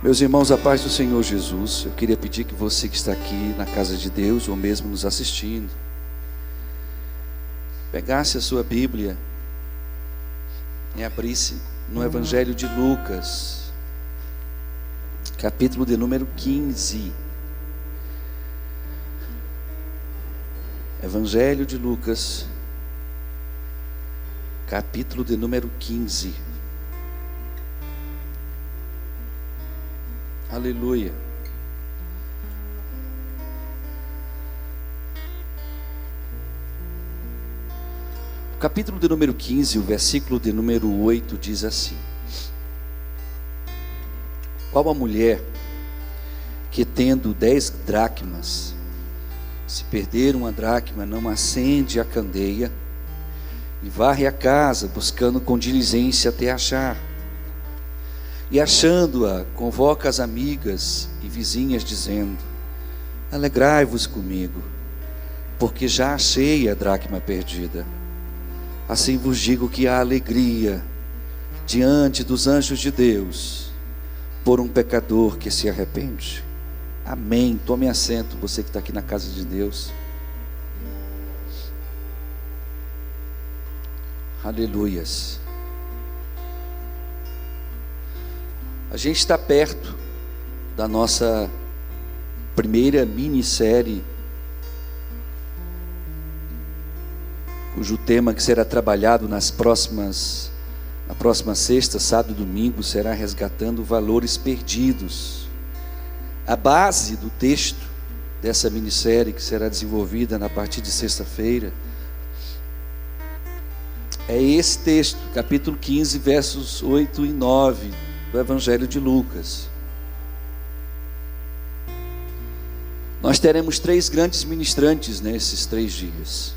Meus irmãos, a paz do Senhor Jesus. Eu queria pedir que você que está aqui na casa de Deus, ou mesmo nos assistindo, pegasse a sua Bíblia e abrisse no Evangelho de Lucas, capítulo de número 15. Evangelho de Lucas, capítulo de número 15. Aleluia. O capítulo de número 15, o versículo de número 8 diz assim: Qual a mulher que tendo 10 dracmas, se perder uma dracma, não acende a candeia e varre a casa, buscando com diligência até achar? E achando-a, convoca as amigas e vizinhas, dizendo: Alegrai-vos comigo, porque já achei a dracma perdida. Assim vos digo que há alegria diante dos anjos de Deus por um pecador que se arrepende. Amém. Tome assento, você que está aqui na casa de Deus. Aleluias. A gente está perto da nossa primeira minissérie, cujo tema que será trabalhado na próxima sexta, sábado e domingo será resgatando valores perdidos. A base do texto dessa minissérie, que será desenvolvida a partir de sexta-feira, é esse texto, capítulo 15, versos 8 e 9 do Evangelho de Lucas. Nós teremos 3 grandes ministrantes nesses 3 dias.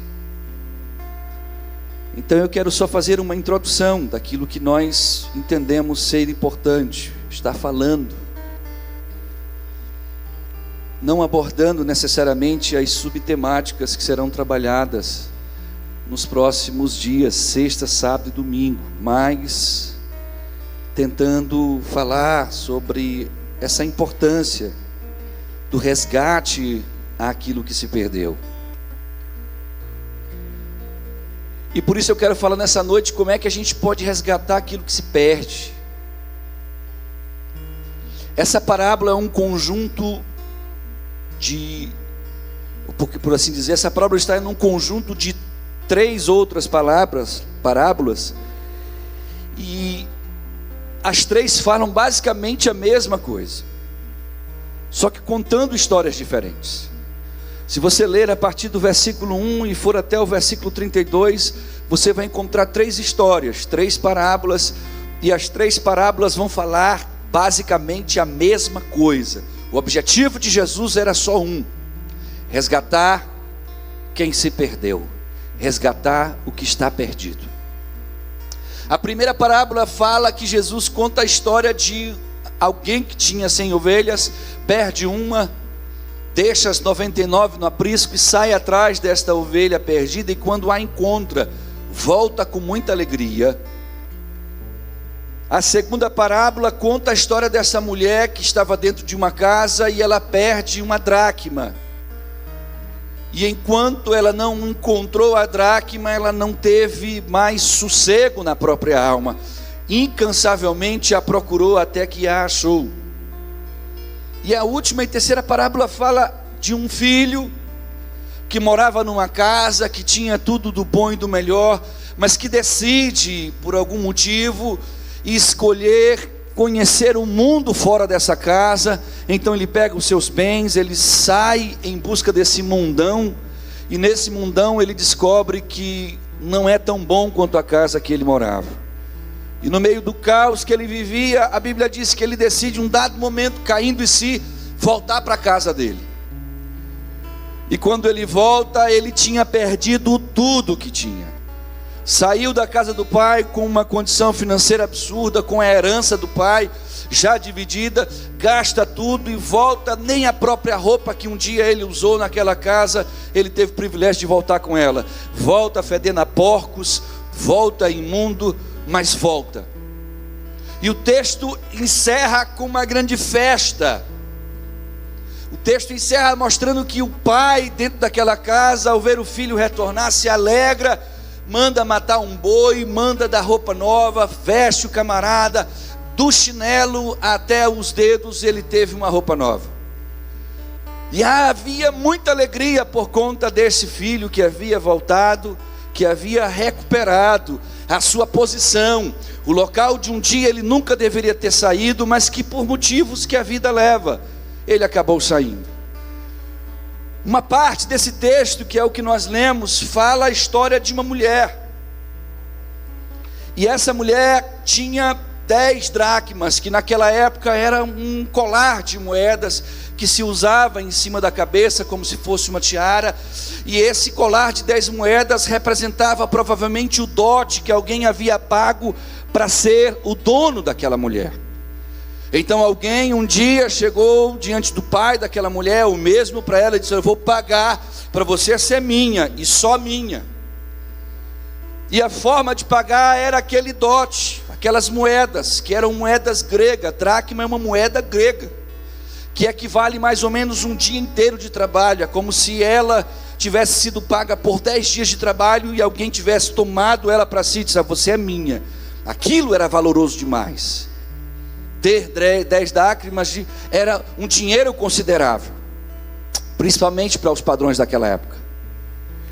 Então eu quero só fazer uma introdução daquilo que nós entendemos ser importante estar falando, não abordando necessariamente as subtemáticas que serão trabalhadas nos próximos dias, sexta, sábado e domingo, mas tentando falar sobre essa importância do resgate àquilo que se perdeu. E por isso eu quero falar nessa noite como é que a gente pode resgatar aquilo que se perde. Essa parábola é um conjunto de, por assim dizer, essa parábola está em um conjunto de 3 outras parábolas, e as 3 falam basicamente a mesma coisa, só que contando histórias diferentes. Se você ler a partir do versículo 1 e for até o versículo 32, você vai encontrar 3 histórias, 3 parábolas, e as 3 parábolas vão falar basicamente a mesma coisa. O objetivo de Jesus era só um: resgatar quem se perdeu, resgatar o que está perdido. A primeira parábola fala que Jesus conta a história de alguém que tinha 100 ovelhas, perde uma, deixa as 99 no aprisco e sai atrás desta ovelha perdida, e quando a encontra, volta com muita alegria. A segunda parábola conta a história dessa mulher que estava dentro de uma casa e ela perde uma dracma. E enquanto ela não encontrou a dracma, ela não teve mais sossego na própria alma. Incansavelmente a procurou até que a achou. E a última e terceira parábola fala de um filho que morava numa casa, que tinha tudo do bom e do melhor, mas que decide, por algum motivo, escolher conhecer o mundo fora dessa casa. Então ele pega os seus bens, ele sai em busca desse mundão, e nesse mundão ele descobre que não é tão bom quanto a casa que ele morava. E no meio do caos que ele vivia, a Bíblia diz que ele decide, um dado momento, caindo em si, voltar para a casa dele. E quando ele volta, ele tinha perdido tudo que tinha. Saiu da casa do pai com uma condição financeira absurda, com a herança do pai já dividida, gasta tudo e volta, nem a própria roupa que um dia ele usou naquela casa, ele teve o privilégio de voltar com ela. Volta fedendo a porcos, volta imundo, mas volta. E o texto encerra com uma grande festa. O texto encerra mostrando que o pai, dentro daquela casa, ao ver o filho retornar, se alegra, manda matar um boi, manda dar roupa nova, veste o camarada, do chinelo até os dedos ele teve uma roupa nova. E havia muita alegria por conta desse filho que havia voltado, que havia recuperado a sua posição, o local de um dia ele nunca deveria ter saído, mas que por motivos que a vida leva, ele acabou saindo. Uma parte desse texto, que é o que nós lemos, fala a história de uma mulher. E essa mulher tinha 10 dracmas, que naquela época era um colar de moedas que se usava em cima da cabeça como se fosse uma tiara. E esse colar de 10 moedas representava provavelmente o dote que alguém havia pago para ser o dono daquela mulher. Então alguém um dia chegou diante do pai daquela mulher, o mesmo para ela, e disse: eu vou pagar para você ser minha e só minha. E a forma de pagar era aquele dote, aquelas moedas, que eram moedas gregas. Dracma é uma moeda grega, que equivale mais ou menos um dia inteiro de trabalho. É como se ela tivesse sido paga por 10 dias de trabalho e alguém tivesse tomado ela para si e disse: você é minha. Aquilo era valoroso demais. Ter 10 dracmas era um dinheiro considerável, principalmente para os padrões daquela época.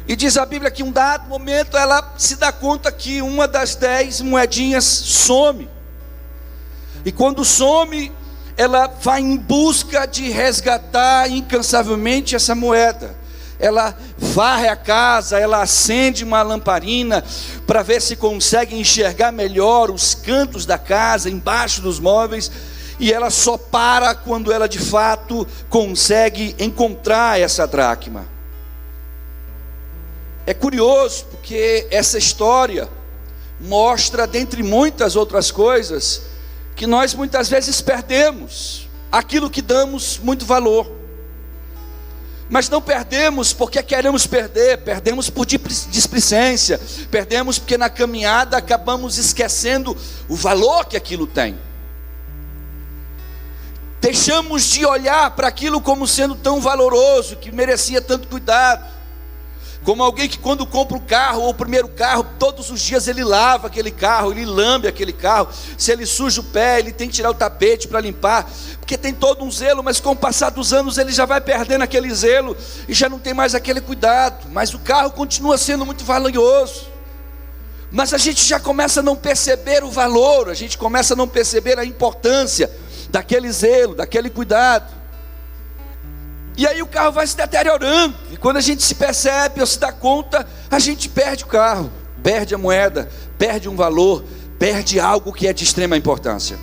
E diz a Bíblia que em um dado momento ela se dá conta que uma das 10 moedinhas some. E quando some, ela vai em busca de resgatar incansavelmente essa moeda. Ela varre a casa, ela acende uma lamparina para ver se consegue enxergar melhor os cantos da casa, embaixo dos móveis. E ela só para quando ela de fato consegue encontrar essa dracma. É curioso porque essa história mostra, dentre muitas outras coisas, que nós muitas vezes perdemos aquilo que damos muito valor. Mas não perdemos porque queremos perder, perdemos por displicência, perdemos porque na caminhada acabamos esquecendo o valor que aquilo tem. Deixamos de olhar para aquilo como sendo tão valoroso, que merecia tanto cuidado. Como alguém que quando compra o carro, ou o primeiro carro, todos os dias ele lava aquele carro, ele lambe aquele carro. Se ele suja o pé, ele tem que tirar o tapete para limpar, porque tem todo um zelo. Mas com o passar dos anos ele já vai perdendo aquele zelo e já não tem mais aquele cuidado. Mas o carro continua sendo muito valioso. Mas a gente já começa a não perceber o valor, a gente começa a não perceber a importância daquele zelo, daquele cuidado. E aí o carro vai se deteriorando, e quando a gente se percebe ou se dá conta, a gente perde o carro, perde a moeda, perde um valor, perde algo que é de extrema importância.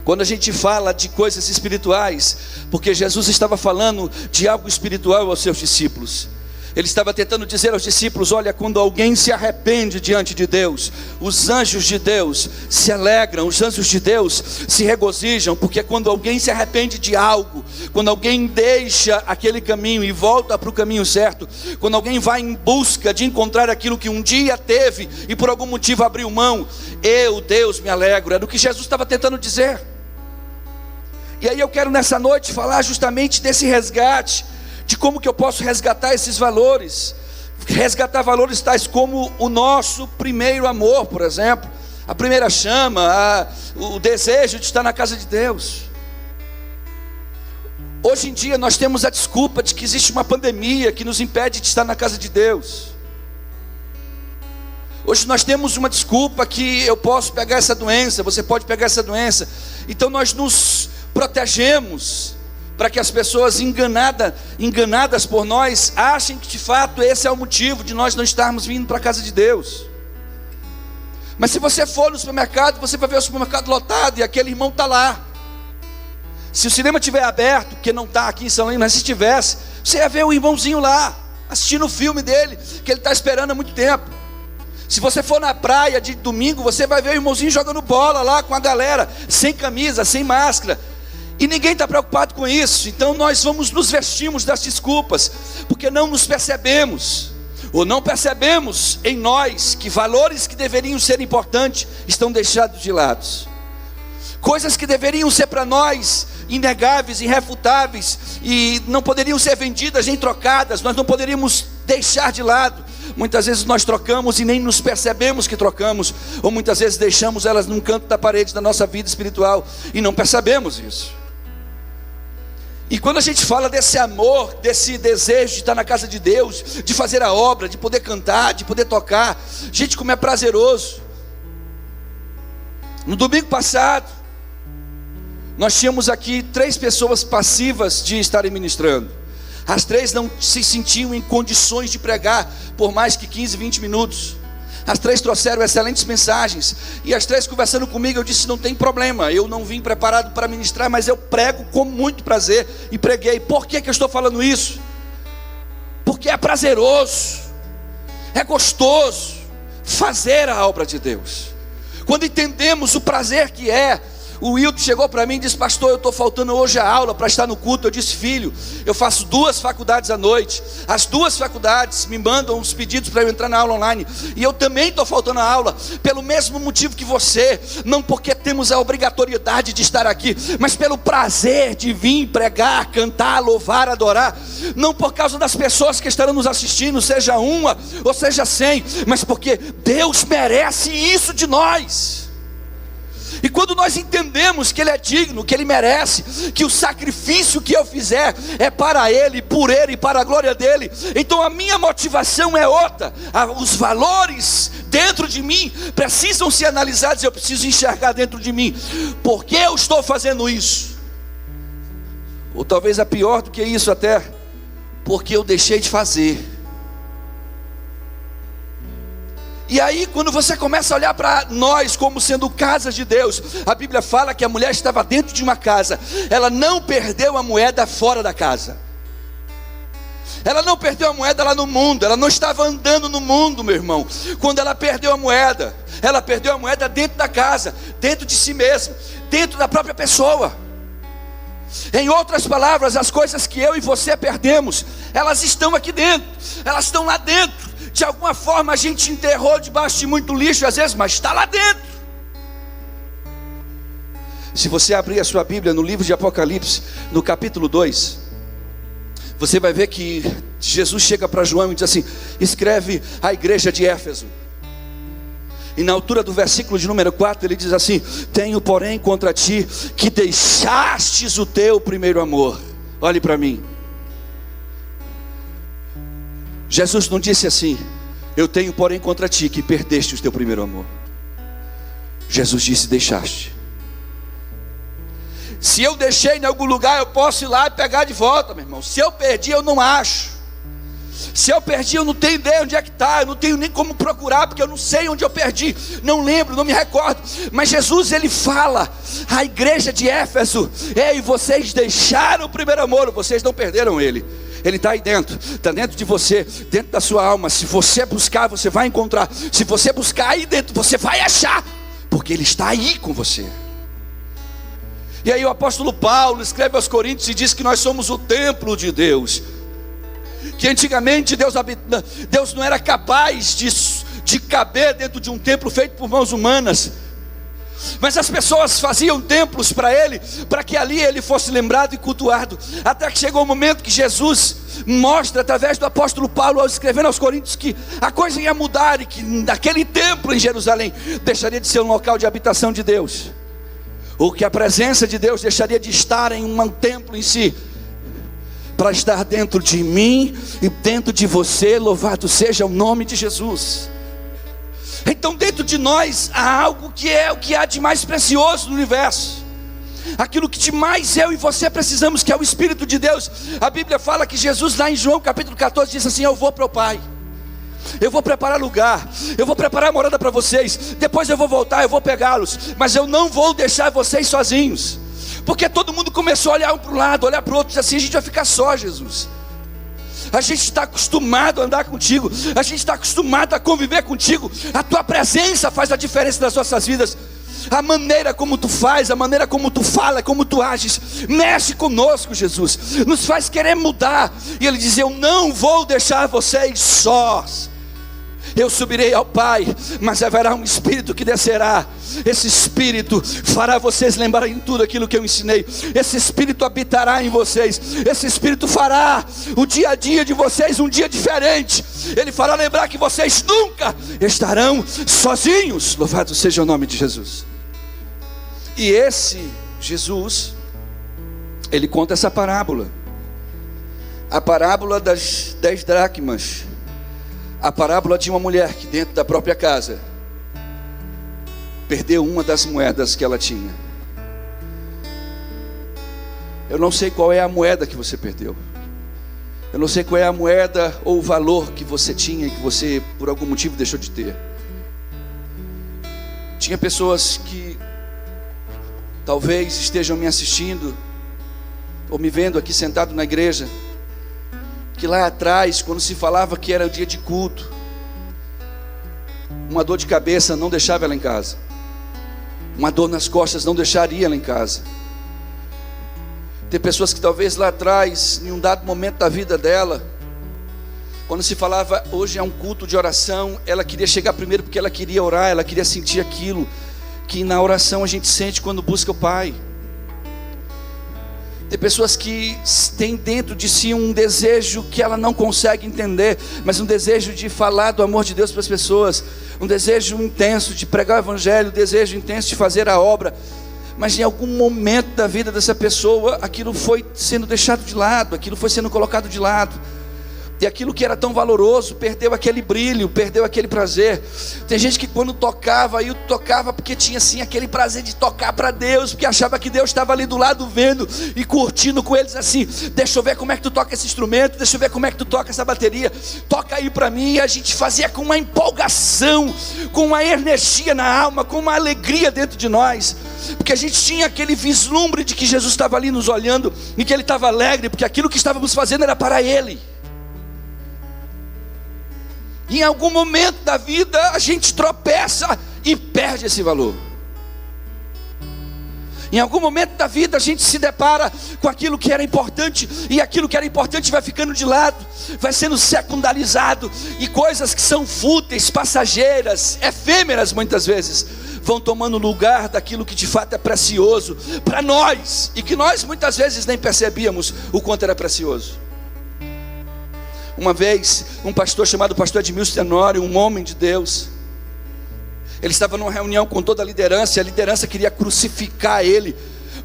Quando a gente fala de coisas espirituais, porque Jesus estava falando de algo espiritual aos seus discípulos, ele estava tentando dizer aos discípulos: olha, quando alguém se arrepende diante de Deus, os anjos de Deus se alegram, os anjos de Deus se regozijam, porque quando alguém se arrepende de algo, quando alguém deixa aquele caminho e volta para o caminho certo, quando alguém vai em busca de encontrar aquilo que um dia teve e por algum motivo abriu mão, eu, Deus, me alegro. Era o que Jesus estava tentando dizer. E aí eu quero nessa noite falar justamente desse resgate, de como que eu posso resgatar esses valores. Resgatar valores tais como o nosso primeiro amor, por exemplo, a primeira chama, o desejo de estar na casa de Deus. Hoje em dia nós temos a desculpa de que existe uma pandemia que nos impede de estar na casa de Deus. Hoje nós temos uma desculpa que eu posso pegar essa doença, você pode pegar essa doença. Então nós nos protegemos para que as pessoas enganadas por nós achem que de fato esse é o motivo de nós não estarmos vindo para a casa de Deus. Mas se você for no supermercado, você vai ver o supermercado lotado e aquele irmão está lá. Se o cinema estiver aberto, que não está aqui em São Luís, mas se estivesse, você ia ver o irmãozinho lá, assistindo o filme dele, que ele está esperando há muito tempo. Se você for na praia de domingo, você vai ver o irmãozinho jogando bola lá com a galera, sem camisa, sem máscara. E ninguém está preocupado com isso. Então nós nos vestimos das desculpas, porque não nos percebemos ou não percebemos em nós que valores que deveriam ser importantes estão deixados de lado. Coisas que deveriam ser para nós inegáveis, irrefutáveis, e não poderiam ser vendidas nem trocadas, nós não poderíamos deixar de lado. Muitas vezes nós trocamos e nem nos percebemos que trocamos, ou muitas vezes deixamos elas num canto da parede da nossa vida espiritual e não percebemos isso. E quando a gente fala desse amor, desse desejo de estar na casa de Deus, de fazer a obra, de poder cantar, de poder tocar, gente, como é prazeroso. No domingo passado, nós tínhamos aqui 3 pessoas passivas de estarem ministrando. As 3 não se sentiam em condições de pregar por mais que 15, 20 minutos. As 3 trouxeram excelentes mensagens, e as 3 conversando comigo, eu disse: não tem problema, eu não vim preparado para ministrar, mas eu prego com muito prazer, e preguei. Por que eu estou falando isso? Porque é prazeroso, é gostoso fazer a obra de Deus. Quando entendemos o prazer que é. O Wilton chegou para mim e disse: pastor, eu estou faltando hoje a aula para estar no culto. Eu disse: filho, eu faço 2 faculdades à noite. As 2 faculdades me mandam os pedidos para eu entrar na aula online, e eu também estou faltando a aula, pelo mesmo motivo que você. Não porque temos a obrigatoriedade de estar aqui, mas pelo prazer de vir pregar, cantar, louvar, adorar. Não por causa das pessoas que estarão nos assistindo, seja uma ou seja 100, mas porque Deus merece isso de nós. E quando nós entendemos que Ele é digno, que Ele merece, que o sacrifício que eu fizer é para Ele, por Ele e para a glória dEle, então a minha motivação é outra. Os valores dentro de mim precisam ser analisados. Eu preciso enxergar dentro de mim: por que eu estou fazendo isso? Ou talvez é pior do que isso até: porque eu deixei de fazer. E aí, quando você começa a olhar para nós como sendo casas de Deus, a Bíblia fala que a mulher estava dentro de uma casa. Ela não perdeu a moeda fora da casa. Ela não perdeu a moeda lá no mundo. Ela não estava andando no mundo, meu irmão, quando ela perdeu a moeda. Ela perdeu a moeda dentro da casa, dentro de si mesma, dentro da própria pessoa. Em outras palavras, as coisas que eu e você perdemos, elas estão aqui dentro. Elas estão lá dentro. De alguma forma a gente enterrou debaixo de muito lixo às vezes, mas está lá dentro. Se você abrir a sua Bíblia no livro de Apocalipse, no capítulo 2, você vai ver que Jesus chega para João e diz assim: escreve à igreja de Éfeso. E na altura do versículo de número 4 ele diz assim: tenho porém contra ti que deixastes o teu primeiro amor. Olhe para mim. Jesus não disse assim: eu tenho porém contra ti que perdeste o teu primeiro amor. Jesus disse: deixaste. Se eu deixei em algum lugar, eu posso ir lá e pegar de volta, meu irmão. Se eu perdi, eu não acho. Se eu perdi, eu não tenho ideia onde é que está. Eu não tenho nem como procurar, porque eu não sei onde eu perdi. Não lembro, não me recordo. Mas Jesus, ele fala à igreja de Éfeso: ei, vocês deixaram o primeiro amor. Vocês não perderam ele. Ele está aí dentro, está dentro de você, dentro da sua alma. Se você buscar, você vai encontrar. Se você buscar aí dentro, você vai achar, porque Ele está aí com você. E aí o apóstolo Paulo escreve aos Coríntios e diz que nós somos o templo de Deus. Que antigamente Deus não era capaz de caber dentro de um templo feito por mãos humanas, mas as pessoas faziam templos para Ele, para que ali Ele fosse lembrado e cultuado. Até que chegou o momento que Jesus mostra através do apóstolo Paulo, ao escrever aos Coríntios, que a coisa ia mudar, e que naquele templo em Jerusalém deixaria de ser um local de habitação de Deus, ou que a presença de Deus deixaria de estar em um templo em si, para estar dentro de mim e dentro de você. Louvado seja o nome de Jesus. Então dentro de nós há algo que é o que há de mais precioso no universo, aquilo que de mais eu e você precisamos, que é o Espírito de Deus. A Bíblia fala que Jesus, lá em João capítulo 14, diz assim: eu vou para o Pai, eu vou preparar lugar, eu vou preparar a morada para vocês, depois eu vou voltar, eu vou pegá-los, mas eu não vou deixar vocês sozinhos. Porque todo mundo começou a olhar um para o lado, olhar para o outro, e diz assim: a gente vai ficar só, Jesus. A gente está acostumado a andar contigo, a gente está acostumado a conviver contigo, a tua presença faz a diferença nas nossas vidas. a maneira como tu faz, a maneira como tu fala, como tu ages, mexe conosco, Jesus, nos faz querer mudar. E ele diz: eu não vou deixar vocês sós. Eu subirei ao Pai, mas haverá um Espírito que descerá. Esse Espírito fará vocês lembrarem tudo aquilo que eu ensinei. Esse Espírito habitará em vocês. Esse Espírito fará o dia a dia de vocês um dia diferente. Ele fará lembrar que vocês nunca estarão sozinhos. Louvado seja o nome de Jesus. E esse Jesus, ele conta essa parábola, a parábola das 10 dracmas, a parábola de uma mulher que dentro da própria casa perdeu uma das moedas que ela tinha. Eu não sei qual é a moeda que você perdeu. Eu não sei qual é a moeda ou o valor que você tinha e que você por algum motivo deixou de ter. Tinha pessoas que talvez estejam me assistindo ou me vendo aqui sentado na igreja, que lá atrás, quando se falava que era o dia de culto, uma dor de cabeça não deixava ela em casa, uma dor nas costas não deixaria ela em casa. Tem pessoas que talvez lá atrás, em um dado momento da vida dela, quando se falava hoje é um culto de oração, ela queria chegar primeiro porque ela queria orar, ela queria sentir aquilo que na oração a gente sente quando busca o Pai. Tem pessoas que têm dentro de si um desejo que ela não consegue entender, mas um desejo de falar do amor de Deus para as pessoas, um desejo intenso de pregar o Evangelho, um desejo intenso de fazer a obra, mas em algum momento da vida dessa pessoa, aquilo foi sendo deixado de lado, aquilo foi sendo colocado de lado. E aquilo que era tão valoroso, perdeu aquele brilho, perdeu aquele prazer. Tem gente que quando tocava, eu tocava porque tinha assim aquele prazer de tocar para Deus, porque achava que Deus estava ali do lado vendo e curtindo com eles assim: deixa eu ver como é que tu toca esse instrumento, deixa eu ver como é que tu toca essa bateria, toca aí para mim. E a gente fazia com uma empolgação, com uma energia na alma, com uma alegria dentro de nós, porque a gente tinha aquele vislumbre de que Jesus estava ali nos olhando e que Ele estava alegre, porque aquilo que estávamos fazendo era para Ele. Em algum momento da vida a gente tropeça e perde esse valor. Em algum momento da vida a gente se depara com aquilo que era importante, e aquilo que era importante vai ficando de lado, vai sendo secundarizado, e coisas que são fúteis, passageiras, efêmeras muitas vezes, vão tomando lugar daquilo que de fato é precioso para nós, e que nós muitas vezes nem percebíamos o quanto era precioso. Uma vez, um pastor chamado pastor Edmilson Tenório, um homem de Deus, ele estava numa reunião com toda a liderança, e a liderança queria crucificar ele,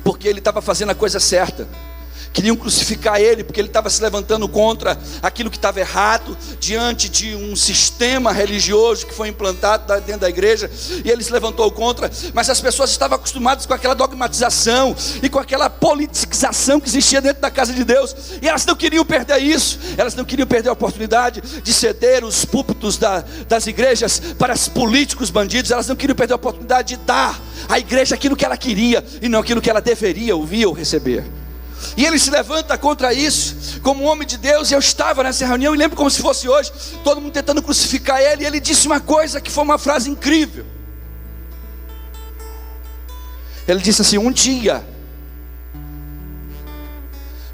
porque ele estava fazendo a coisa certa. Queriam crucificar ele porque ele estava se levantando contra aquilo que estava errado, diante de um sistema religioso que foi implantado dentro da igreja, e ele se levantou contra. Mas as pessoas estavam acostumadas com aquela dogmatização e com aquela politização que existia dentro da casa de Deus, e elas não queriam perder isso. Elas não queriam perder a oportunidade de ceder os púlpitos das igrejas para os políticos bandidos. Elas não queriam perder a oportunidade de dar à igreja aquilo que ela queria e não aquilo que ela deveria ouvir ou receber. E ele se levanta contra isso, como um homem de Deus. E eu estava nessa reunião e lembro como se fosse hoje, todo mundo tentando crucificar ele. E ele disse uma coisa que foi uma frase incrível. Ele disse assim: um dia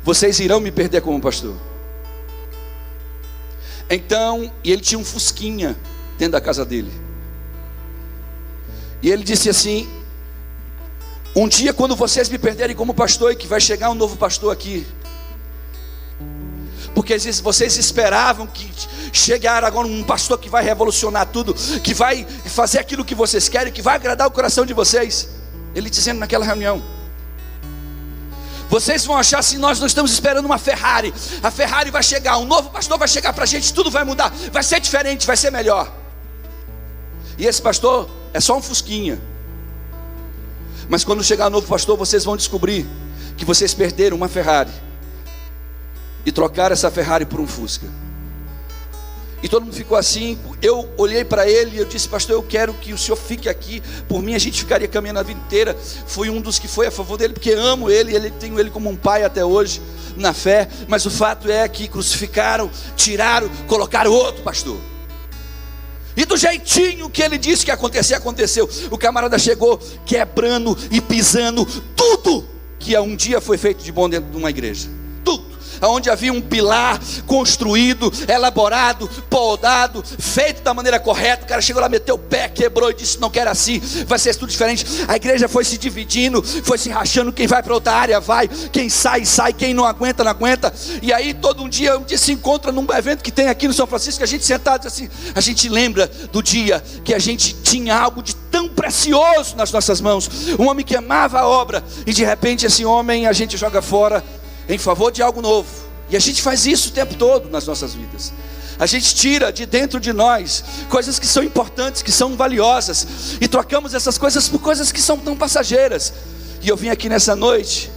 vocês irão me perder como pastor. Então, e ele tinha um fusquinha dentro da casa dele, e ele disse assim: um dia quando vocês me perderem como pastor, e que vai chegar um novo pastor aqui, porque vocês esperavam que chegar agora um pastor que vai revolucionar tudo, que vai fazer aquilo que vocês querem, que vai agradar o coração de vocês. Ele dizendo naquela reunião: vocês vão achar assim, nós não estamos esperando uma Ferrari, a Ferrari vai chegar, um novo pastor vai chegar para a gente, tudo vai mudar, vai ser diferente, vai ser melhor. E esse pastor é só um fusquinha. Mas quando chegar um novo pastor, vocês vão descobrir que vocês perderam uma Ferrari e trocaram essa Ferrari por um Fusca. E todo mundo ficou assim. Eu olhei para ele e eu disse: pastor, eu quero que o senhor fique aqui. Por mim a gente ficaria caminhando a vida inteira. Fui um dos que foi a favor dele, porque amo ele, tenho ele como um pai até hoje na fé. Mas o fato é que crucificaram, tiraram, colocaram outro pastor. E do jeitinho que ele disse que ia acontecer, aconteceu. O camarada chegou quebrando e pisando tudo que um dia foi feito de bom dentro de uma igreja. Tudo. Onde havia um pilar construído, elaborado, podado, feito da maneira correta. O cara chegou lá, meteu o pé, quebrou e disse: não quero assim, vai ser tudo diferente. A igreja foi se dividindo, foi se rachando. Quem vai para outra área vai, quem sai, sai, quem não aguenta, não aguenta. E aí todo um dia se encontra num evento que tem aqui no São Francisco, a gente sentado assim, a gente lembra do dia que a gente tinha algo de tão precioso nas nossas mãos, um homem que amava a obra, e de repente esse homem a gente joga fora em favor de algo novo. E a gente faz isso o tempo todo nas nossas vidas. A gente tira de dentro de nós coisas que são importantes, que são valiosas, e trocamos essas coisas por coisas que são tão passageiras. E eu vim aqui nessa noite,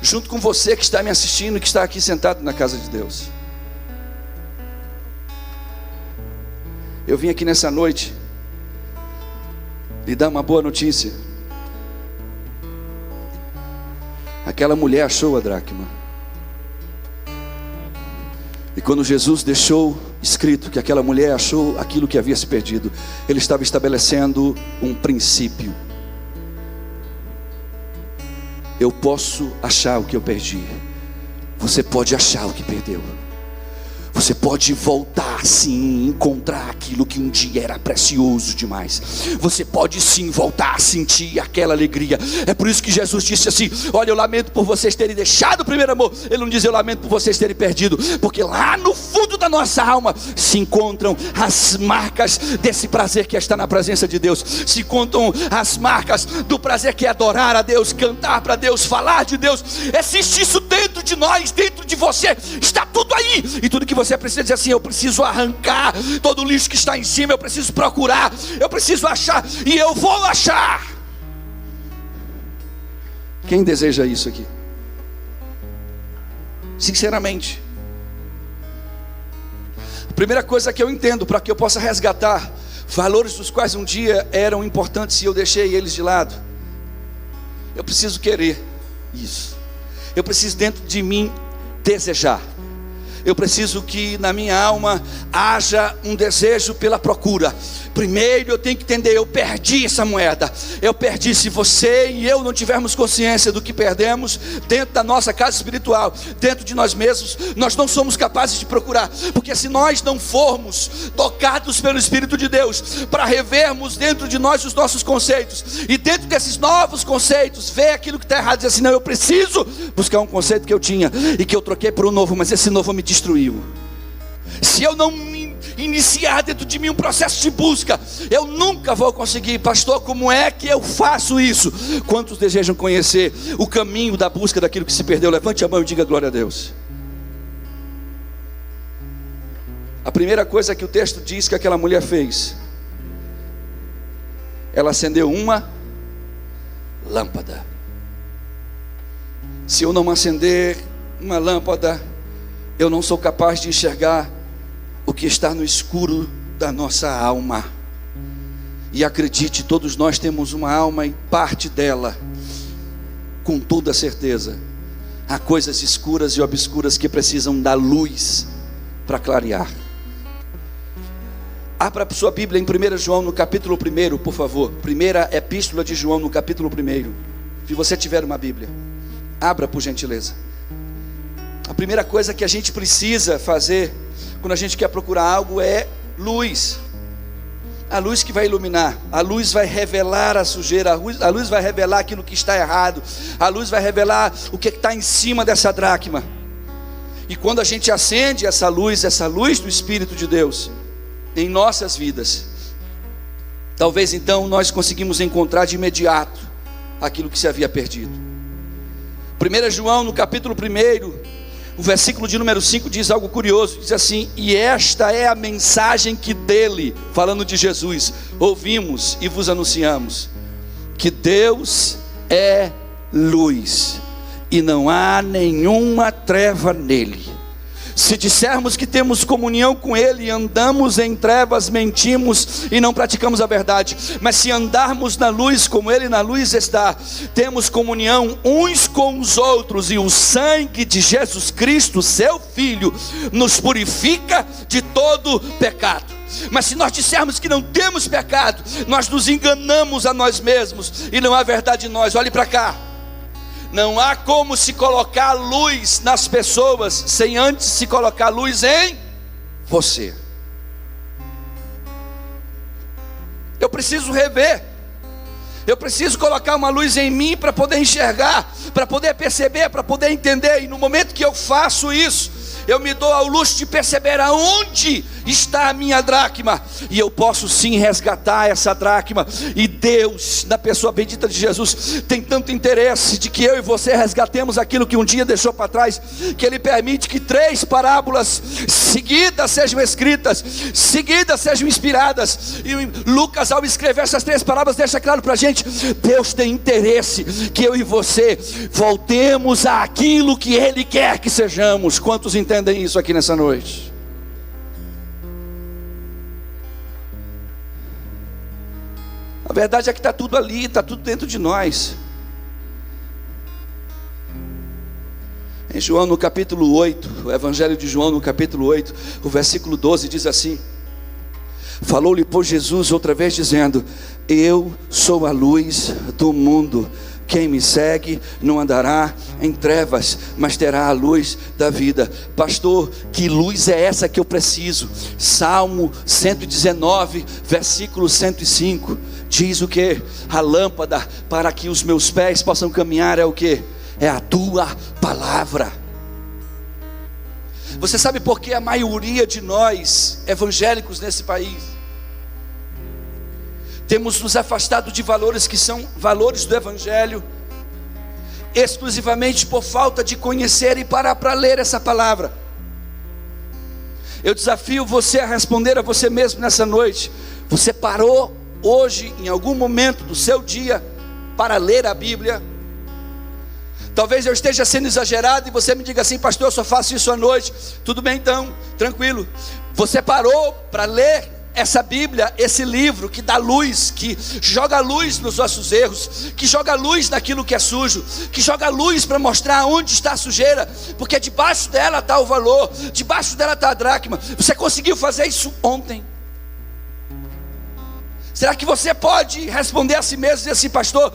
junto com você que está me assistindo, que está aqui sentado na casa de Deus. Eu vim aqui nessa noite lhe dar uma boa notícia. Aquela mulher achou a dracma. E quando Jesus deixou escrito que aquela mulher achou aquilo que havia se perdido, ele estava estabelecendo um princípio. Eu posso achar o que eu perdi. Você pode achar o que perdeu. Você pode voltar sim, encontrar aquilo que um dia era precioso demais. Você pode sim voltar a sentir aquela alegria. É por isso que Jesus disse assim: olha, eu lamento por vocês terem deixado o primeiro amor. Ele não diz eu lamento por vocês terem perdido, porque lá no fundo da nossa alma se encontram as marcas desse prazer que está na presença de Deus. Se encontram as marcas do prazer que é adorar a Deus, cantar para Deus, falar de Deus. Existe isso dentro de nós, dentro de você. Está tudo aí. E tudo que você precisa dizer assim: eu preciso arrancar todo o lixo que está em cima, eu preciso procurar, eu preciso achar, e eu vou achar. Quem deseja isso aqui? Sinceramente. A primeira coisa que eu entendo, para que eu possa resgatar valores dos quais um dia eram importantes e eu deixei eles de lado, eu preciso querer isso. Eu preciso dentro de mim desejar. Eu preciso que na minha alma haja um desejo pela procura. Primeiro eu tenho que entender: eu perdi essa moeda. Eu perdi. Se você e eu não tivermos consciência do que perdemos dentro da nossa casa espiritual, dentro de nós mesmos, nós não somos capazes de procurar. Porque se nós não formos tocados pelo Espírito de Deus para revermos dentro de nós os nossos conceitos, e dentro desses novos conceitos ver aquilo que está errado, dizer assim: não, eu preciso buscar um conceito que eu tinha e que eu troquei por um novo, mas esse novo me destruiu. Se eu não iniciar dentro de mim um processo de busca, eu nunca vou conseguir. Pastor, como é que eu faço isso? Quantos desejam conhecer o caminho da busca daquilo que se perdeu? Levante a mão e diga glória a Deus. A primeira coisa que o texto diz que aquela mulher fez, ela acendeu uma lâmpada. Se eu não acender uma lâmpada, eu não sou capaz de enxergar o que está no escuro da nossa alma. E acredite, todos nós temos uma alma, e parte dela, com toda certeza, há coisas escuras e obscuras que precisam da luz para clarear. Abra sua Bíblia em 1 João no capítulo 1, por favor. Primeira epístola de João no capítulo 1. Se você tiver uma Bíblia, abra por gentileza. A primeira coisa que a gente precisa fazer quando a gente quer procurar algo é luz. A luz que vai iluminar, a luz vai revelar a sujeira, a luz vai revelar aquilo que está errado, a luz vai revelar o que está em cima dessa dracma. E quando a gente acende essa luz do Espírito de Deus em nossas vidas, talvez então nós conseguimos encontrar de imediato aquilo que se havia perdido. 1 João no capítulo 1, o versículo de número 5 diz algo curioso, diz assim: e esta é a mensagem que dele, falando de Jesus, ouvimos e vos anunciamos, que Deus é luz, e não há nenhuma treva nele. Se dissermos que temos comunhão com Ele e andamos em trevas, mentimos e não praticamos a verdade. Mas se andarmos na luz, como Ele na luz está, temos comunhão uns com os outros, e o sangue de Jesus Cristo, seu Filho, nos purifica de todo pecado. Mas se nós dissermos que não temos pecado, nós nos enganamos a nós mesmos, e não há verdade em nós. Olhe para cá. Não há como se colocar luz nas pessoas sem antes se colocar luz em você. Eu preciso rever. Eu preciso colocar uma luz em mim para poder enxergar, para poder perceber, para poder entender. E no momento que eu faço isso, eu me dou ao luxo de perceber aonde está a minha dracma, e eu posso sim resgatar essa dracma. E Deus, na pessoa bendita de Jesus, tem tanto interesse de que eu e você resgatemos aquilo que um dia deixou para trás, que Ele permite que 3 parábolas seguidas sejam escritas, seguidas sejam inspiradas. E Lucas, ao escrever essas 3 parábolas, deixa claro para a gente: Deus tem interesse que eu e você voltemos àquilo que Ele quer que sejamos. Quantos entendem isso aqui nessa noite? A verdade é que está tudo ali, está tudo dentro de nós. Em João no capítulo 8, o Evangelho de João no capítulo 8, o versículo 12 diz assim: falou-lhe, pois, Jesus outra vez dizendo: eu sou a luz do mundo, quem me segue não andará em trevas, mas terá a luz da vida. Pastor, que luz é essa que eu preciso? Salmo 119, versículo 105, diz o que? A lâmpada para que os meus pés possam caminhar é o que? É a tua palavra. Você sabe por que a maioria de nós evangélicos nesse país temos nos afastado de valores que são valores do Evangelho, exclusivamente por falta de conhecer e parar para ler essa palavra? Eu desafio você a responder a você mesmo nessa noite. Você parou hoje, em algum momento do seu dia, para ler a Bíblia? Talvez eu esteja sendo exagerado e você me diga assim: pastor, eu só faço isso à noite. Tudo bem então, tranquilo. Você parou para ler essa Bíblia, esse livro que dá luz, que joga luz nos nossos erros, que joga luz naquilo que é sujo, que joga luz para mostrar onde está a sujeira, porque debaixo dela está o valor, debaixo dela está a dracma. Você conseguiu fazer isso ontem? Será que você pode responder a si mesmo e dizer assim: pastor,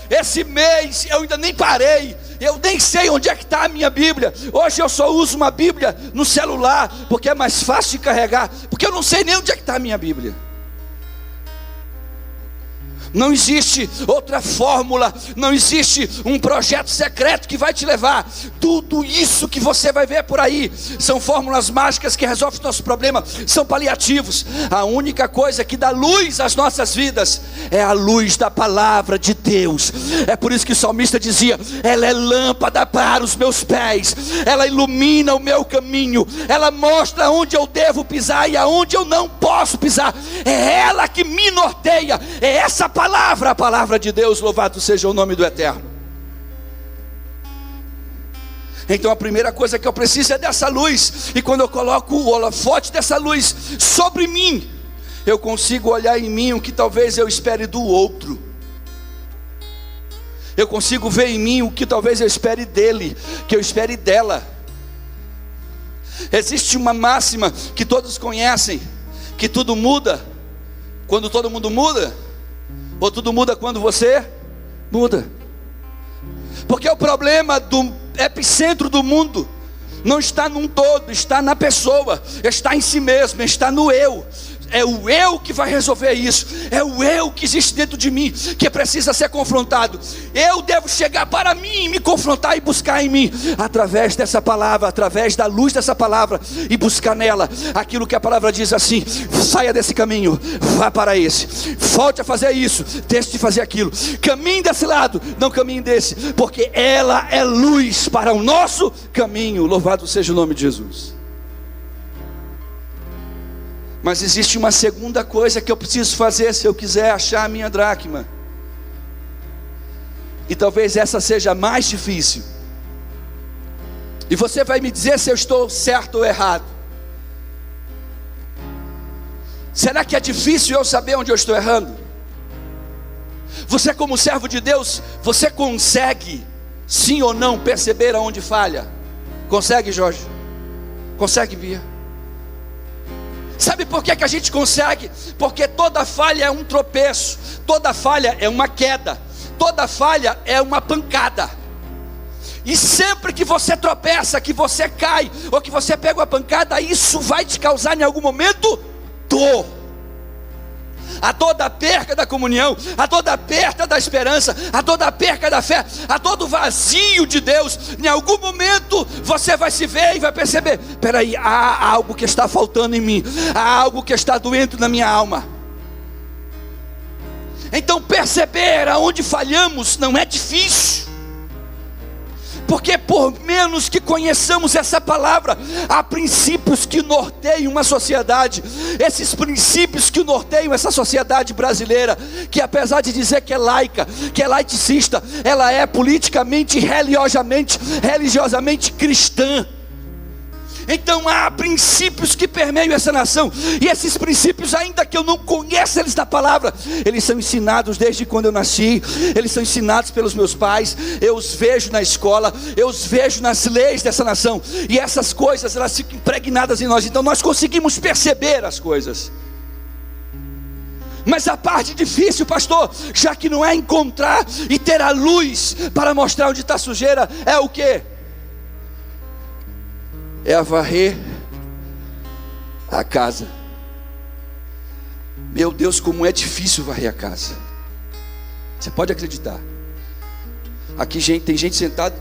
esse mês, eu ainda nem parei, eu nem sei onde é que está a minha Bíblia. Hoje eu só uso uma Bíblia no celular, porque é mais fácil de carregar, porque eu não sei nem onde é que está a minha Bíblia. Não existe outra fórmula, não existe um projeto secreto que vai te levar. Tudo isso que você vai ver por aí são fórmulas mágicas que resolvem o nosso problema, são paliativos. A única coisa que dá luz às nossas vidas é a luz da palavra de Deus. É por isso que o salmista dizia: ela é lâmpada para os meus pés, ela ilumina o meu caminho, ela mostra onde eu devo pisar e aonde eu não posso pisar. É ela que me norteia, é essa palavra, a palavra de Deus. Louvado seja o nome do Eterno. Então a primeira coisa que eu preciso é dessa luz. E quando eu coloco o holofote dessa luz sobre mim, eu consigo olhar em mim o que talvez eu espere do outro. Eu consigo ver em mim o que talvez eu espere dele, que eu espere dela. Existe uma máxima que todos conhecem, que tudo muda quando todo mundo muda, ou tudo muda quando você muda. Porque o problema do epicentro do mundo não está num todo, está na pessoa, está em si mesmo, está no eu. É o eu que vai resolver isso. É o eu que existe dentro de mim, que precisa ser confrontado. Eu devo chegar para mim e me confrontar e buscar em mim, através dessa palavra, através da luz dessa palavra, e buscar nela aquilo que a palavra diz assim: saia desse caminho, vá para esse, volte a fazer isso, deixe de fazer aquilo, caminhe desse lado, não caminhe desse, porque ela é luz para o nosso caminho. Louvado seja o nome de Jesus. Mas existe uma segunda coisa que eu preciso fazer se eu quiser achar a minha dracma. E talvez essa seja a mais difícil. E você vai me dizer se eu estou certo ou errado. Será que é difícil eu saber onde eu estou errando? Você, como servo de Deus, você consegue, sim ou não, perceber aonde falha? Consegue, Jorge? Consegue, Bia? Sabe por que a gente consegue? Porque toda falha é um tropeço, toda falha é uma queda, toda falha é uma pancada. E sempre que você tropeça, que você cai, ou que você pega uma pancada, isso vai te causar em algum momento dor. A dor da perca da comunhão, a dor da perca da esperança, a dor da perca da fé, a dor do vazio de Deus. Em algum momento você vai se ver e vai perceber: peraí, há algo que está faltando em mim, há algo que está doendo na minha alma. Então perceber aonde falhamos não é difícil, porque por menos que conheçamos essa palavra, há princípios que norteiam uma sociedade. Esses princípios que norteiam essa sociedade brasileira, que apesar de dizer que é laica, que é laicista, ela é politicamente e religiosamente cristã. Então há princípios que permeiam essa nação, e esses princípios, ainda que eu não conheça eles da palavra, eles são ensinados desde quando eu nasci, eles são ensinados pelos meus pais, eu os vejo na escola, eu os vejo nas leis dessa nação, e essas coisas, elas ficam impregnadas em nós, então nós conseguimos perceber as coisas. Mas a parte difícil, pastor, já que não é encontrar e ter a luz para mostrar onde está a sujeira, é o quê? É a varrer a casa. Meu Deus, como é difícil varrer a casa. Você pode acreditar. Aqui tem gente sentada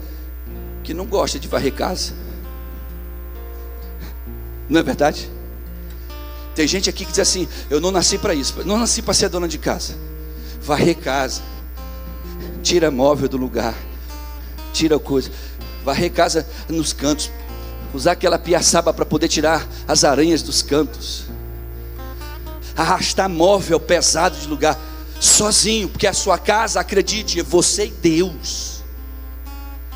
que não gosta de varrer casa. Não é verdade? Tem gente aqui que diz assim: eu não nasci para isso, não nasci para ser dona de casa. Varrer casa, tira móvel do lugar, tira coisa, varrer casa nos cantos, usar aquela piaçaba para poder tirar as aranhas dos cantos, arrastar móvel pesado de lugar, sozinho, porque a sua casa, acredite, é você e Deus.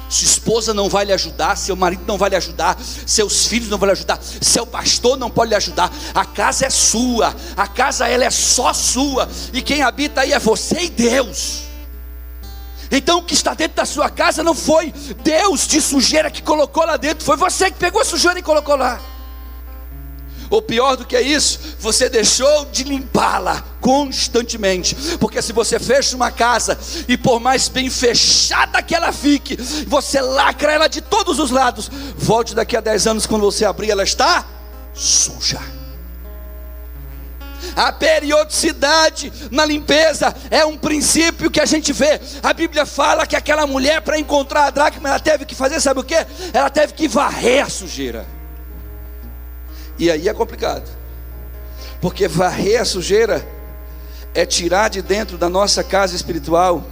Sua esposa não vai lhe ajudar, seu marido não vai lhe ajudar, seus filhos não vão lhe ajudar, seu pastor não pode lhe ajudar. A casa é sua, a casa ela é só sua, e quem habita aí é você e Deus. Então o que está dentro da sua casa não foi Deus de sujeira que colocou lá dentro, foi você que pegou a sujeira e colocou lá. Ou pior do que isso, você deixou de limpá-la constantemente. Porque se você fecha uma casa, e por mais bem fechada que ela fique, você lacra ela de todos os lados, volte daqui a 10 anos, quando você abrir, ela está suja. A periodicidade na limpeza é um princípio que a gente vê. A Bíblia fala que aquela mulher, para encontrar a dracma, ela teve que fazer, sabe o que? Ela teve que varrer a sujeira. E aí é complicado, porque varrer a sujeira é tirar de dentro da nossa casa espiritual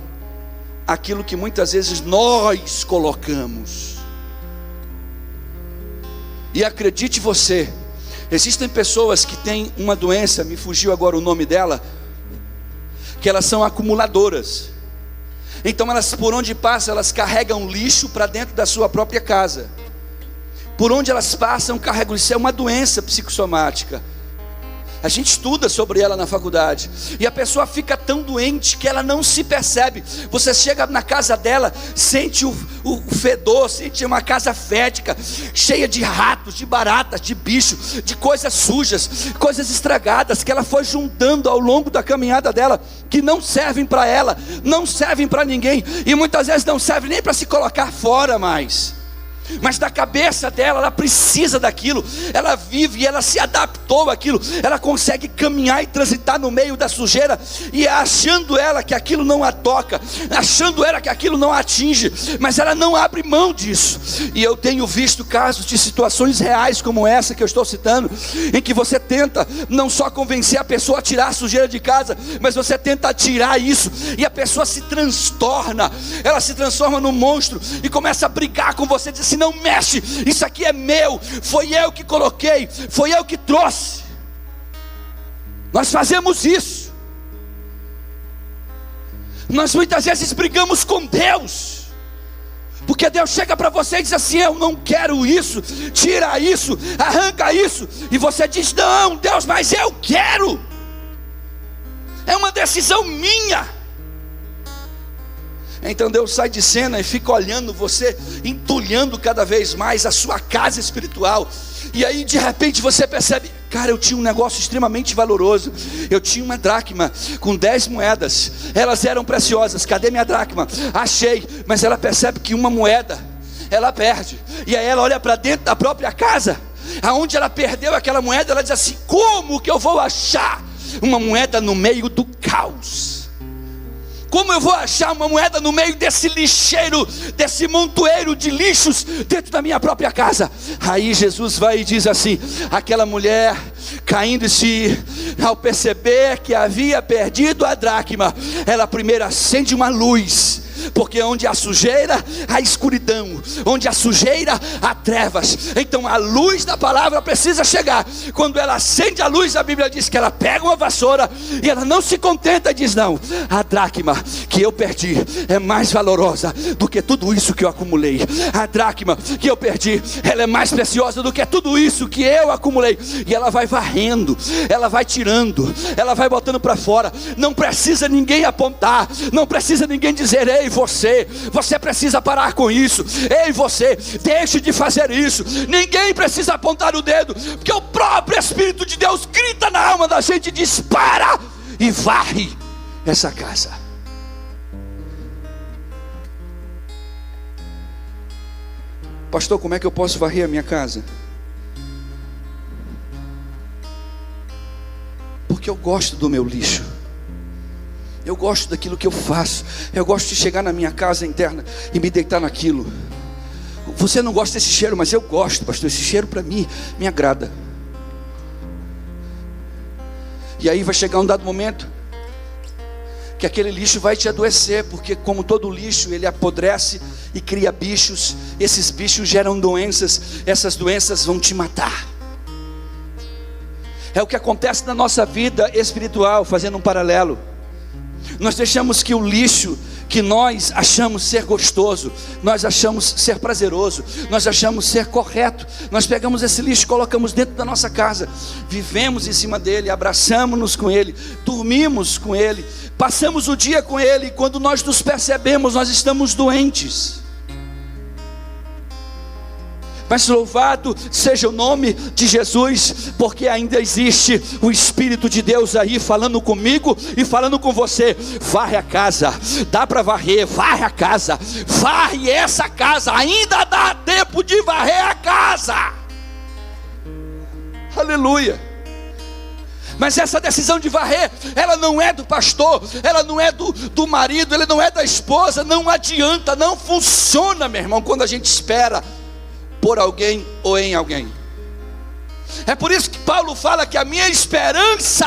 aquilo que muitas vezes nós colocamos. E acredite você, existem pessoas que têm uma doença, me fugiu agora o nome dela, que elas são acumuladoras. Então elas, por onde passam, elas carregam lixo para dentro da sua própria casa. Por onde elas passam, carregam lixo. É uma doença psicossomática. A gente estuda sobre ela na faculdade. E a pessoa fica tão doente que ela não se percebe. Você chega na casa dela, sente o fedor, sente uma casa fética, cheia de ratos, de baratas, de bicho, de coisas sujas, coisas estragadas que ela foi juntando ao longo da caminhada dela, que não servem para ela, não servem para ninguém, e muitas vezes não servem nem para se colocar fora mais. Mas da cabeça dela, ela precisa daquilo, ela vive e ela se adaptou àquilo, ela consegue caminhar e transitar no meio da sujeira, e achando ela que aquilo não a toca, achando ela que aquilo não a atinge, mas ela não abre mão disso. E eu tenho visto casos de situações reais como essa que eu estou citando, em que você tenta não só convencer a pessoa a tirar a sujeira de casa, mas você tenta tirar isso, e a pessoa se transtorna, ela se transforma num monstro, e começa a brigar com você, diz assim: não mexe, isso aqui é meu, foi eu que coloquei, foi eu que trouxe. Nós fazemos isso. Nós muitas vezes brigamos com Deus, porque Porque Deus chega para você e diz assim: eu não quero isso, tira isso, arranca isso. E você diz: não, Deus, mas eu quero. É uma decisão minha. Então Deus sai de cena e fica olhando você, entulhando cada vez mais a sua casa espiritual. E aí de repente você percebe: cara, eu tinha um negócio extremamente valoroso. Eu tinha uma dracma com 10 moedas. Elas eram preciosas. Cadê minha dracma? Achei. Mas ela percebe que uma moeda ela perde. E aí ela olha para dentro da própria casa, aonde ela perdeu aquela moeda. Ela diz assim: como que eu vou achar uma moeda no meio do caos? Como eu vou achar uma moeda no meio desse lixeiro, desse montoeiro de lixos dentro da minha própria casa? Aí Jesus vai e diz assim: aquela mulher, caindo-se ao perceber que havia perdido a dracma, ela primeiro acende uma luz. Porque onde há sujeira, há escuridão. Onde há sujeira, há trevas. Então a luz da palavra precisa chegar. Quando ela acende a luz, a Bíblia diz que ela pega uma vassoura e ela não se contenta e diz: não, a dracma que eu perdi é mais valorosa do que tudo isso que eu acumulei. A dracma que eu perdi, ela é mais preciosa do que tudo isso que eu acumulei. E ela vai varrendo, ela vai tirando, ela vai botando para fora. Não precisa ninguém apontar, não precisa ninguém dizer: ei, você precisa parar com isso. Ei, você, deixe de fazer isso. Ninguém precisa apontar o dedo, porque o próprio Espírito de Deus grita na alma da gente e diz: para, e varre essa casa. Pastor, como é que eu posso varrer a minha casa? Porque eu gosto do meu lixo. Eu gosto daquilo que eu faço. Eu gosto de chegar na minha casa interna e me deitar naquilo. Você não gosta desse cheiro, mas eu gosto, pastor. Esse cheiro para mim me agrada. E aí vai chegar um dado momento que aquele lixo vai te adoecer, porque como todo lixo, ele apodrece e cria bichos. Esses bichos geram doenças. Essas doenças vão te matar. É o que acontece na nossa vida espiritual. Fazendo um paralelo, nós deixamos que o lixo que nós achamos ser gostoso, nós achamos ser prazeroso, nós achamos ser correto, nós pegamos esse lixo e colocamos dentro da nossa casa, vivemos em cima dele, abraçamos-nos com ele, dormimos com ele, passamos o dia com ele, e quando nós nos percebemos, nós estamos doentes. Mas louvado seja o nome de Jesus, porque ainda existe o Espírito de Deus aí falando comigo e falando com você. Varre a casa, dá para varrer, varre a casa, varre essa casa, ainda dá tempo de varrer a casa. Aleluia. Mas essa decisão de varrer, ela não é do pastor, ela não é do marido, ela não é da esposa. Não adianta, não funciona, meu irmão, quando a gente espera por alguém ou em alguém. É por isso que Paulo fala que a minha esperança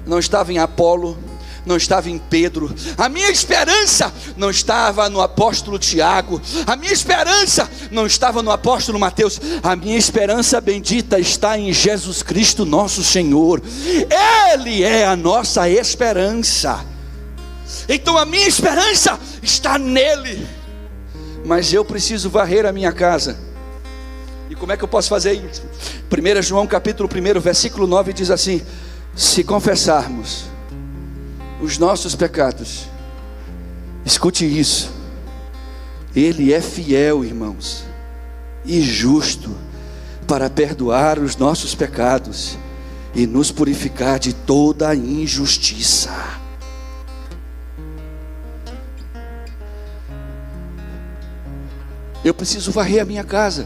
não estava em Apolo, não estava em Pedro, a minha esperança não estava no apóstolo Tiago, a minha esperança não estava no apóstolo Mateus, a minha esperança bendita está em Jesus Cristo nosso Senhor. Ele é a nossa esperança. Então a minha esperança está nele. Mas eu preciso varrer a minha casa. E como é que eu posso fazer isso? 1 João capítulo 1, versículo 9 diz assim: se confessarmos os nossos pecados, escute isso, Ele é fiel, irmãos, e justo para perdoar os nossos pecados e nos purificar de toda a injustiça. Eu preciso varrer a minha casa.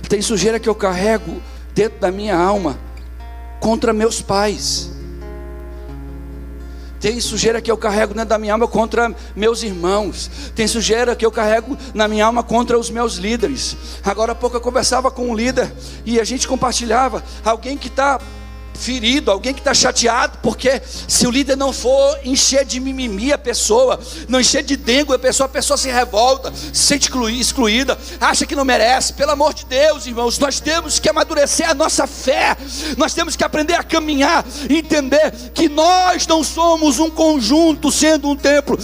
Tem sujeira que eu carrego dentro da minha alma contra meus pais. Tem sujeira que eu carrego dentro da minha alma contra meus irmãos. Tem sujeira que eu carrego na minha alma contra os meus líderes. Agora há pouco eu conversava com um líder e a gente compartilhava. Alguém que está ferido, alguém que está chateado, porque se o líder não for encher de mimimi a pessoa, não encher de dengo a pessoa se revolta, se sente excluída, acha que não merece. Pelo amor de Deus, irmãos, nós temos que amadurecer a nossa fé, nós temos que aprender a caminhar, e entender que nós não somos um conjunto sendo um templo,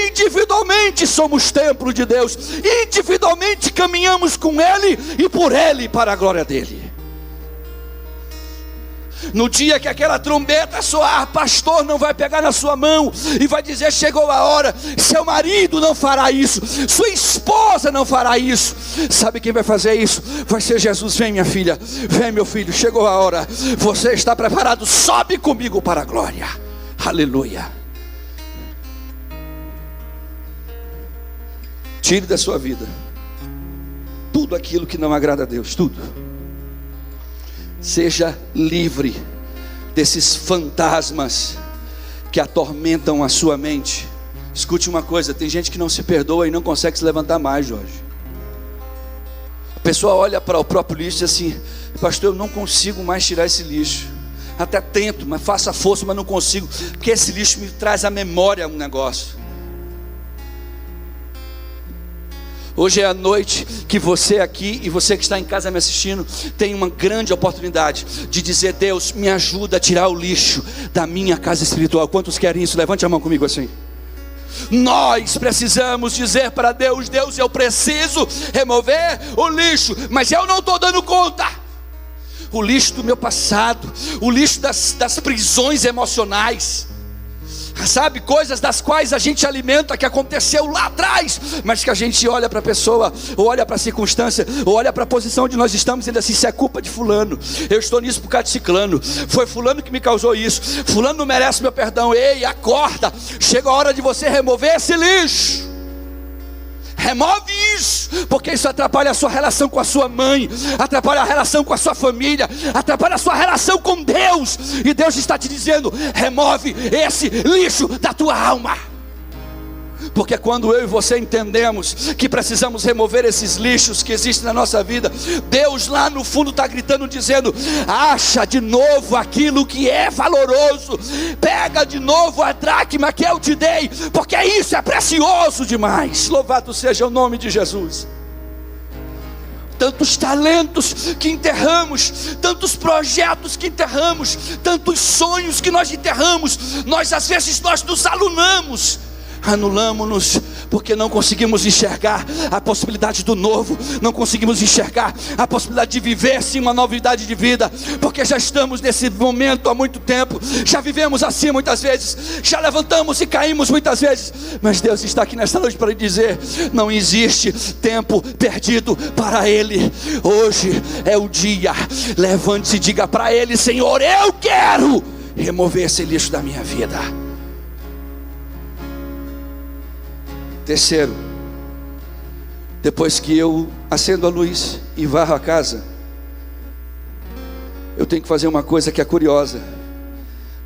individualmente somos templo de Deus, individualmente caminhamos com Ele e por Ele, para a glória dEle. No dia que aquela trombeta soar, pastor não vai pegar na sua mão e vai dizer: chegou a hora. Seu marido não fará isso, sua esposa não fará isso. Sabe quem vai fazer isso? Vai ser Jesus. Vem, minha filha, vem, meu filho, chegou a hora. Você está preparado? Sobe comigo para a glória. Aleluia. Tire da sua vida tudo aquilo que não agrada a Deus, tudo. Seja livre desses fantasmas que atormentam a sua mente. Escute uma coisa: tem gente que não se perdoa e não consegue se levantar mais, Jorge. A pessoa olha para o próprio lixo e diz assim: pastor, eu não consigo mais tirar esse lixo. Até tento, mas faço a força, mas não consigo, porque esse lixo me traz à memória um negócio. Hoje é a noite que você aqui e você que está em casa me assistindo tem uma grande oportunidade de dizer: Deus, me ajuda a tirar o lixo da minha casa espiritual. Quantos querem isso? Levante a mão comigo assim. Nós precisamos dizer para Deus: Deus, eu preciso remover o lixo, mas eu não estou dando conta. O lixo do meu passado, o lixo das prisões emocionais, sabe, coisas das quais a gente alimenta, que aconteceu lá atrás, mas que a gente olha para a pessoa, ou olha para a circunstância, ou olha para a posição onde nós estamos, e diz assim: isso é culpa de fulano, eu estou nisso por causa de ciclano, foi fulano que me causou isso, fulano não merece meu perdão. Ei, acorda, chega a hora de você remover esse lixo. Remove isso, porque isso atrapalha a sua relação com a sua mãe, atrapalha a relação com a sua família, atrapalha a sua relação com Deus. E Deus está te dizendo: remove esse lixo da tua alma. Porque quando eu e você entendemos que precisamos remover esses lixos que existem na nossa vida, Deus lá no fundo está gritando, dizendo: acha de novo aquilo que é valoroso, pega de novo a dracma que eu te dei, porque isso é precioso demais. Louvado seja o nome de Jesus. Tantos talentos que enterramos, tantos projetos que enterramos, tantos sonhos que nós enterramos, às vezes nós nos anulamos-nos, porque não conseguimos enxergar a possibilidade do novo, não conseguimos enxergar a possibilidade de viver sim uma novidade de vida, porque já estamos nesse momento há muito tempo, já vivemos assim muitas vezes, já levantamos e caímos muitas vezes, mas Deus está aqui nesta noite para dizer: não existe tempo perdido para Ele. Hoje é o dia. Levante-se e diga para Ele: Senhor, eu quero remover esse lixo da minha vida. Terceiro, depois que eu acendo a luz e varro a casa, eu tenho que fazer uma coisa que é curiosa.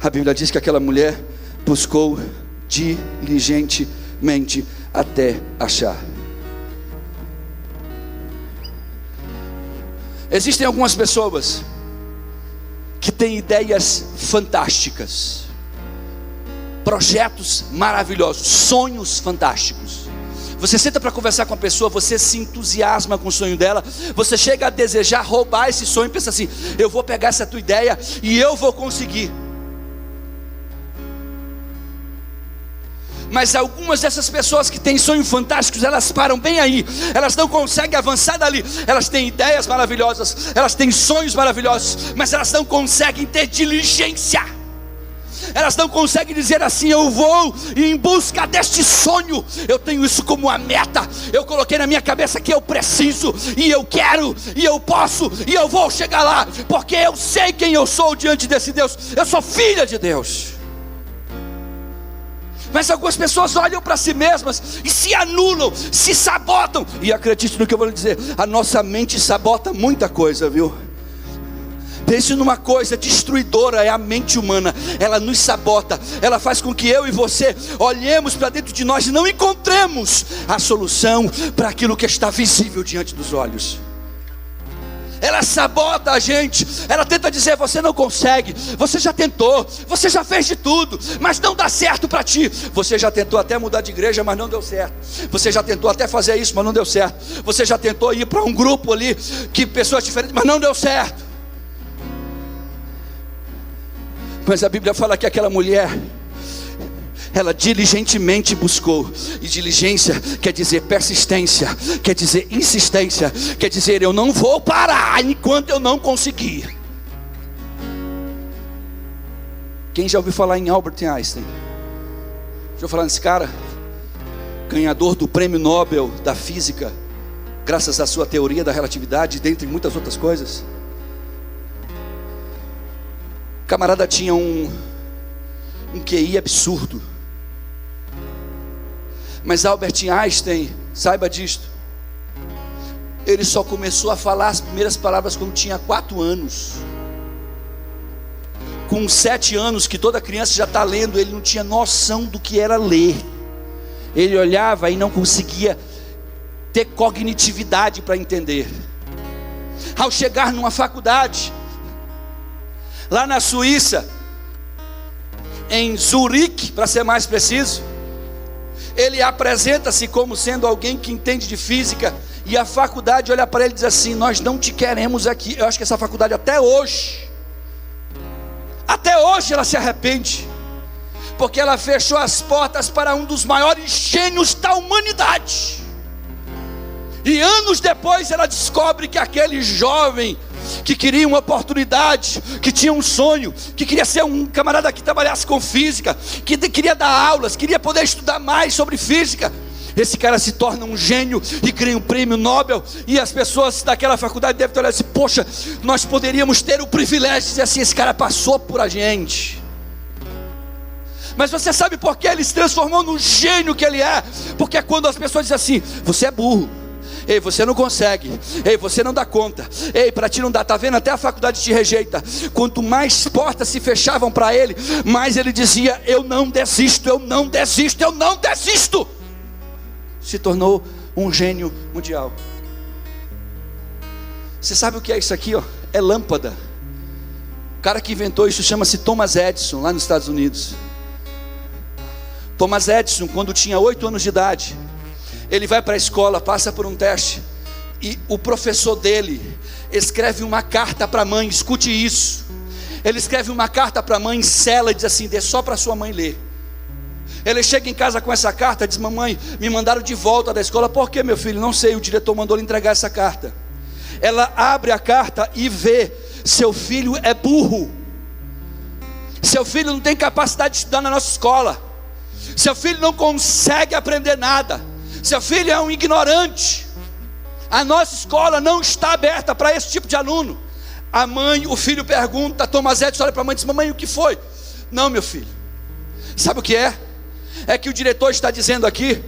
A Bíblia diz que aquela mulher buscou diligentemente até achar. Existem algumas pessoas que têm ideias fantásticas, projetos maravilhosos, sonhos fantásticos. Você senta para conversar com a pessoa, você se entusiasma com o sonho dela, você chega a desejar roubar esse sonho, pensa assim: eu vou pegar essa tua ideia e eu vou conseguir. Mas algumas dessas pessoas que têm sonhos fantásticos, elas param bem aí, elas não conseguem avançar dali. Elas têm ideias maravilhosas, elas têm sonhos maravilhosos, mas elas não conseguem ter diligência. Elas não conseguem dizer assim: eu vou em busca deste sonho, eu tenho isso como uma meta, eu coloquei na minha cabeça que eu preciso, e eu quero, e eu posso, e eu vou chegar lá, porque eu sei quem eu sou diante desse Deus, eu sou filha de Deus. Mas algumas pessoas olham para si mesmas e se anulam, se sabotam, e acredite no que eu vou lhe dizer, a nossa mente sabota muita coisa, viu? Pense numa coisa destruidora, é a mente humana. Ela nos sabota, ela faz com que eu e você olhemos para dentro de nós e não encontremos a solução para aquilo que está visível diante dos olhos. ela sabota a gente, ela tenta dizer: você não consegue, você já tentou, você já fez de tudo, mas não dá certo para ti. Você já tentou até mudar de igreja, mas não deu certo. Você já tentou até fazer isso, mas não deu certo. Você já tentou ir para um grupo ali, que pessoas diferentes, mas não deu certo. Mas a Bíblia fala que aquela mulher, ela diligentemente buscou. E diligência quer dizer persistência, quer dizer insistência, quer dizer: eu não vou parar enquanto eu não conseguir. Quem já ouviu falar em Albert Einstein? Já ouviu falar nesse cara? Ganhador do prêmio Nobel da Física, graças à sua teoria da relatividade, dentre muitas outras coisas. O camarada tinha um QI absurdo. Mas Albert Einstein, saiba disto, ele só começou a falar as primeiras palavras quando tinha 4 anos. Com 7 anos, que toda criança já está lendo, ele não tinha noção do que era ler. Ele olhava e não conseguia ter cognitividade para entender. Ao chegar numa faculdade, lá na Suíça, em Zurique, para ser mais preciso, ele apresenta-se como sendo alguém que entende de física, e a faculdade olha para ele e diz assim: nós não te queremos aqui. Eu acho que essa faculdade até hoje ela se arrepende, porque ela fechou as portas para um dos maiores gênios da humanidade. E anos depois ela descobre que aquele jovem que queria uma oportunidade, que tinha um sonho, que queria ser um camarada que trabalhasse com física, que queria dar aulas, queria poder estudar mais sobre física, esse cara se torna um gênio e ganha um prêmio Nobel. E as pessoas daquela faculdade devem olhar assim: poxa, nós poderíamos ter o privilégio de dizer assim: esse cara passou por a gente. Mas você sabe por que ele se transformou no gênio que ele é? Porque é quando as pessoas dizem assim: você é burro, ei, você não consegue, ei, você não dá conta, ei, para ti não dá, tá vendo? Até a faculdade te rejeita. Quanto mais portas se fechavam para ele, mais ele dizia: eu não desisto, eu não desisto, eu não desisto. Se tornou um gênio mundial. Você sabe o que é isso aqui, ó? É lâmpada. O cara que inventou isso chama-se Thomas Edison, lá nos Estados Unidos. Thomas Edison, quando tinha 8 anos de idade, ele vai para a escola, passa por um teste, e o professor dele escreve uma carta para a mãe. Escute isso. Ele escreve uma carta para a mãe, sela e diz assim: dê só para sua mãe ler. Ele chega em casa com essa carta, diz: mamãe, me mandaram de volta da escola. Por que, meu filho? Não sei, o diretor mandou lhe entregar essa carta. Ela abre a carta e vê: seu filho é burro, seu filho não tem capacidade de estudar na nossa escola, seu filho não consegue aprender nada, seu filho é um ignorante, a nossa escola não está aberta para esse tipo de aluno. A mãe, o filho pergunta, Thomas Edison olha para a mãe e diz: mamãe, o que foi? Não, meu filho, sabe o que é? É que o diretor está dizendo aqui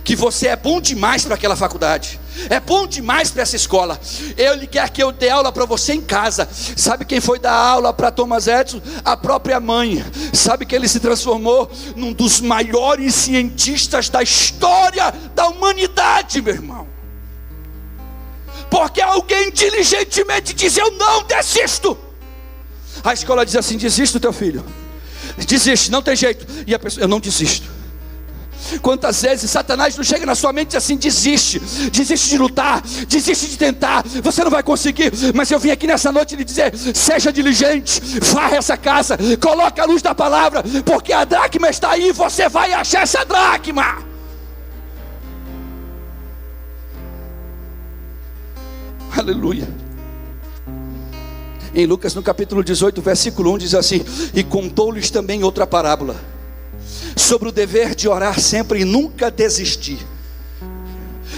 que você é bom demais para aquela faculdade, é bom demais para essa escola. Ele quer que eu dê aula para você em casa. Sabe quem foi dar aula para Thomas Edison? A própria mãe. Sabe que ele se transformou num dos maiores cientistas da história da humanidade, meu irmão, porque alguém diligentemente diz: eu não desisto. A escola diz assim: desiste, teu filho, desiste, não tem jeito. E a pessoa: eu não desisto. Quantas vezes Satanás não chega na sua mente assim: desiste de lutar, desiste de tentar, você não vai conseguir. Mas eu vim aqui nessa noite lhe dizer: seja diligente, varre essa casa, coloque a luz da palavra, porque a dracma está aí, você vai achar essa dracma. Aleluia. Em Lucas, no capítulo 18, versículo 1, diz assim: e contou-lhes também outra parábola sobre o dever de orar sempre e nunca desistir,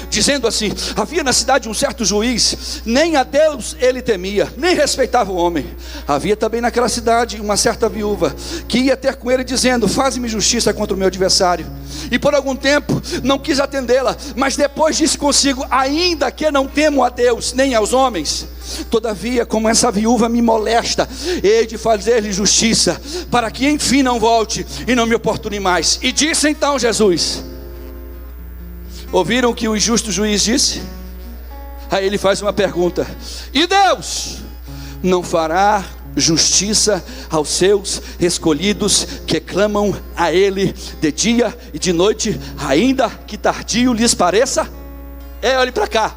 dizendo assim: havia na cidade um certo juiz, nem a Deus ele temia, nem respeitava o homem. Havia também naquela cidade uma certa viúva, que ia ter com ele dizendo: faze-me justiça contra o meu adversário. E por algum tempo não quis atendê-la, mas depois disse consigo: ainda que não temo a Deus nem aos homens, todavia como essa viúva me molesta, hei de fazer-lhe justiça, para que enfim não volte e não me oportune mais. E disse então Jesus: ouviram o que o injusto juiz disse? Aí ele faz uma pergunta: e Deus não fará justiça aos seus escolhidos que clamam a Ele de dia e de noite, ainda que tardio lhes pareça? Olhe para cá.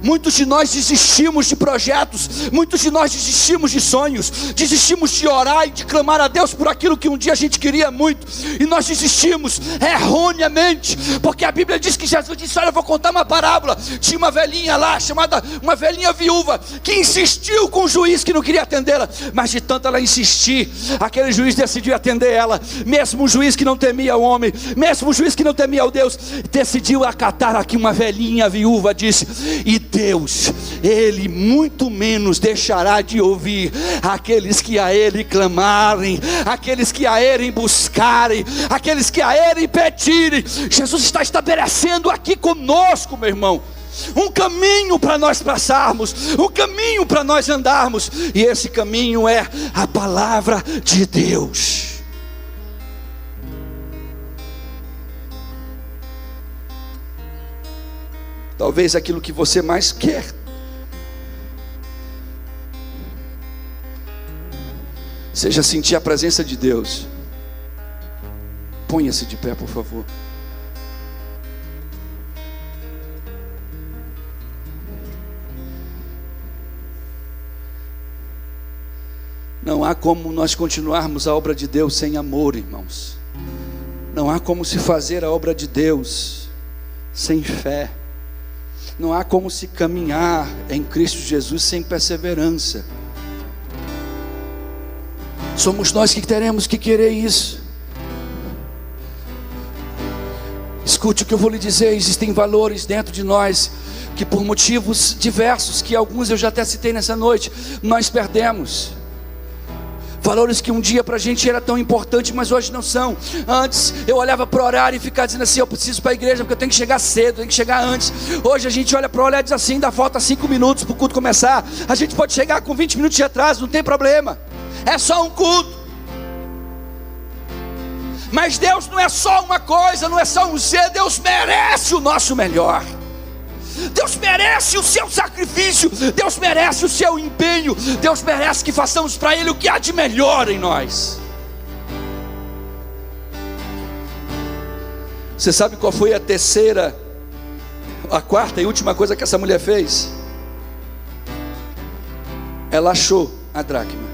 Muitos de nós desistimos de projetos, muitos de nós desistimos de sonhos, desistimos de orar e de clamar a Deus por aquilo que um dia a gente queria muito, e nós desistimos erroneamente, porque a Bíblia diz que Jesus disse: olha, eu vou contar uma parábola. Tinha uma velhinha lá, chamada uma velhinha viúva, que insistiu com o juiz que não queria atendê-la, mas de tanto ela insistir, aquele juiz decidiu atender ela. Mesmo o juiz que não temia o homem, mesmo o juiz que não temia o Deus, decidiu acatar aqui uma velhinha viúva. Disse: e Deus, Ele muito menos deixará de ouvir aqueles que a Ele clamarem, aqueles que a Ele buscarem, aqueles que a Ele pedirem. Jesus está estabelecendo aqui conosco, meu irmão, um caminho para nós passarmos, um caminho para nós andarmos, e esse caminho é a palavra de Deus. Talvez aquilo que você mais quer seja sentir a presença de Deus. Ponha-se de pé, por favor. Não há como nós continuarmos a obra de Deus sem amor, irmãos. Não há como se fazer a obra de Deus sem fé. Não há como se caminhar em Cristo Jesus sem perseverança. Somos nós que teremos que querer isso. Escute o que eu vou lhe dizer: existem valores dentro de nós que, por motivos diversos, que alguns eu já até citei nessa noite, nós perdemos. Valores que um dia para a gente era tão importante, mas hoje não são. Antes eu olhava para o horário e ficava dizendo assim: eu preciso para a igreja porque eu tenho que chegar cedo, tenho que chegar antes. Hoje a gente olha para o horário e diz assim: ainda falta 5 minutos para o culto começar. A gente pode chegar com 20 minutos de atraso, não tem problema, é só um culto. Mas Deus não é só uma coisa, não é só um ser. Deus merece o nosso melhor. Deus merece o seu sacrifício, Deus merece o seu empenho, Deus merece que façamos para Ele o que há de melhor em nós. Você sabe qual foi a quarta e última coisa que essa mulher fez? Ela achou a dracma.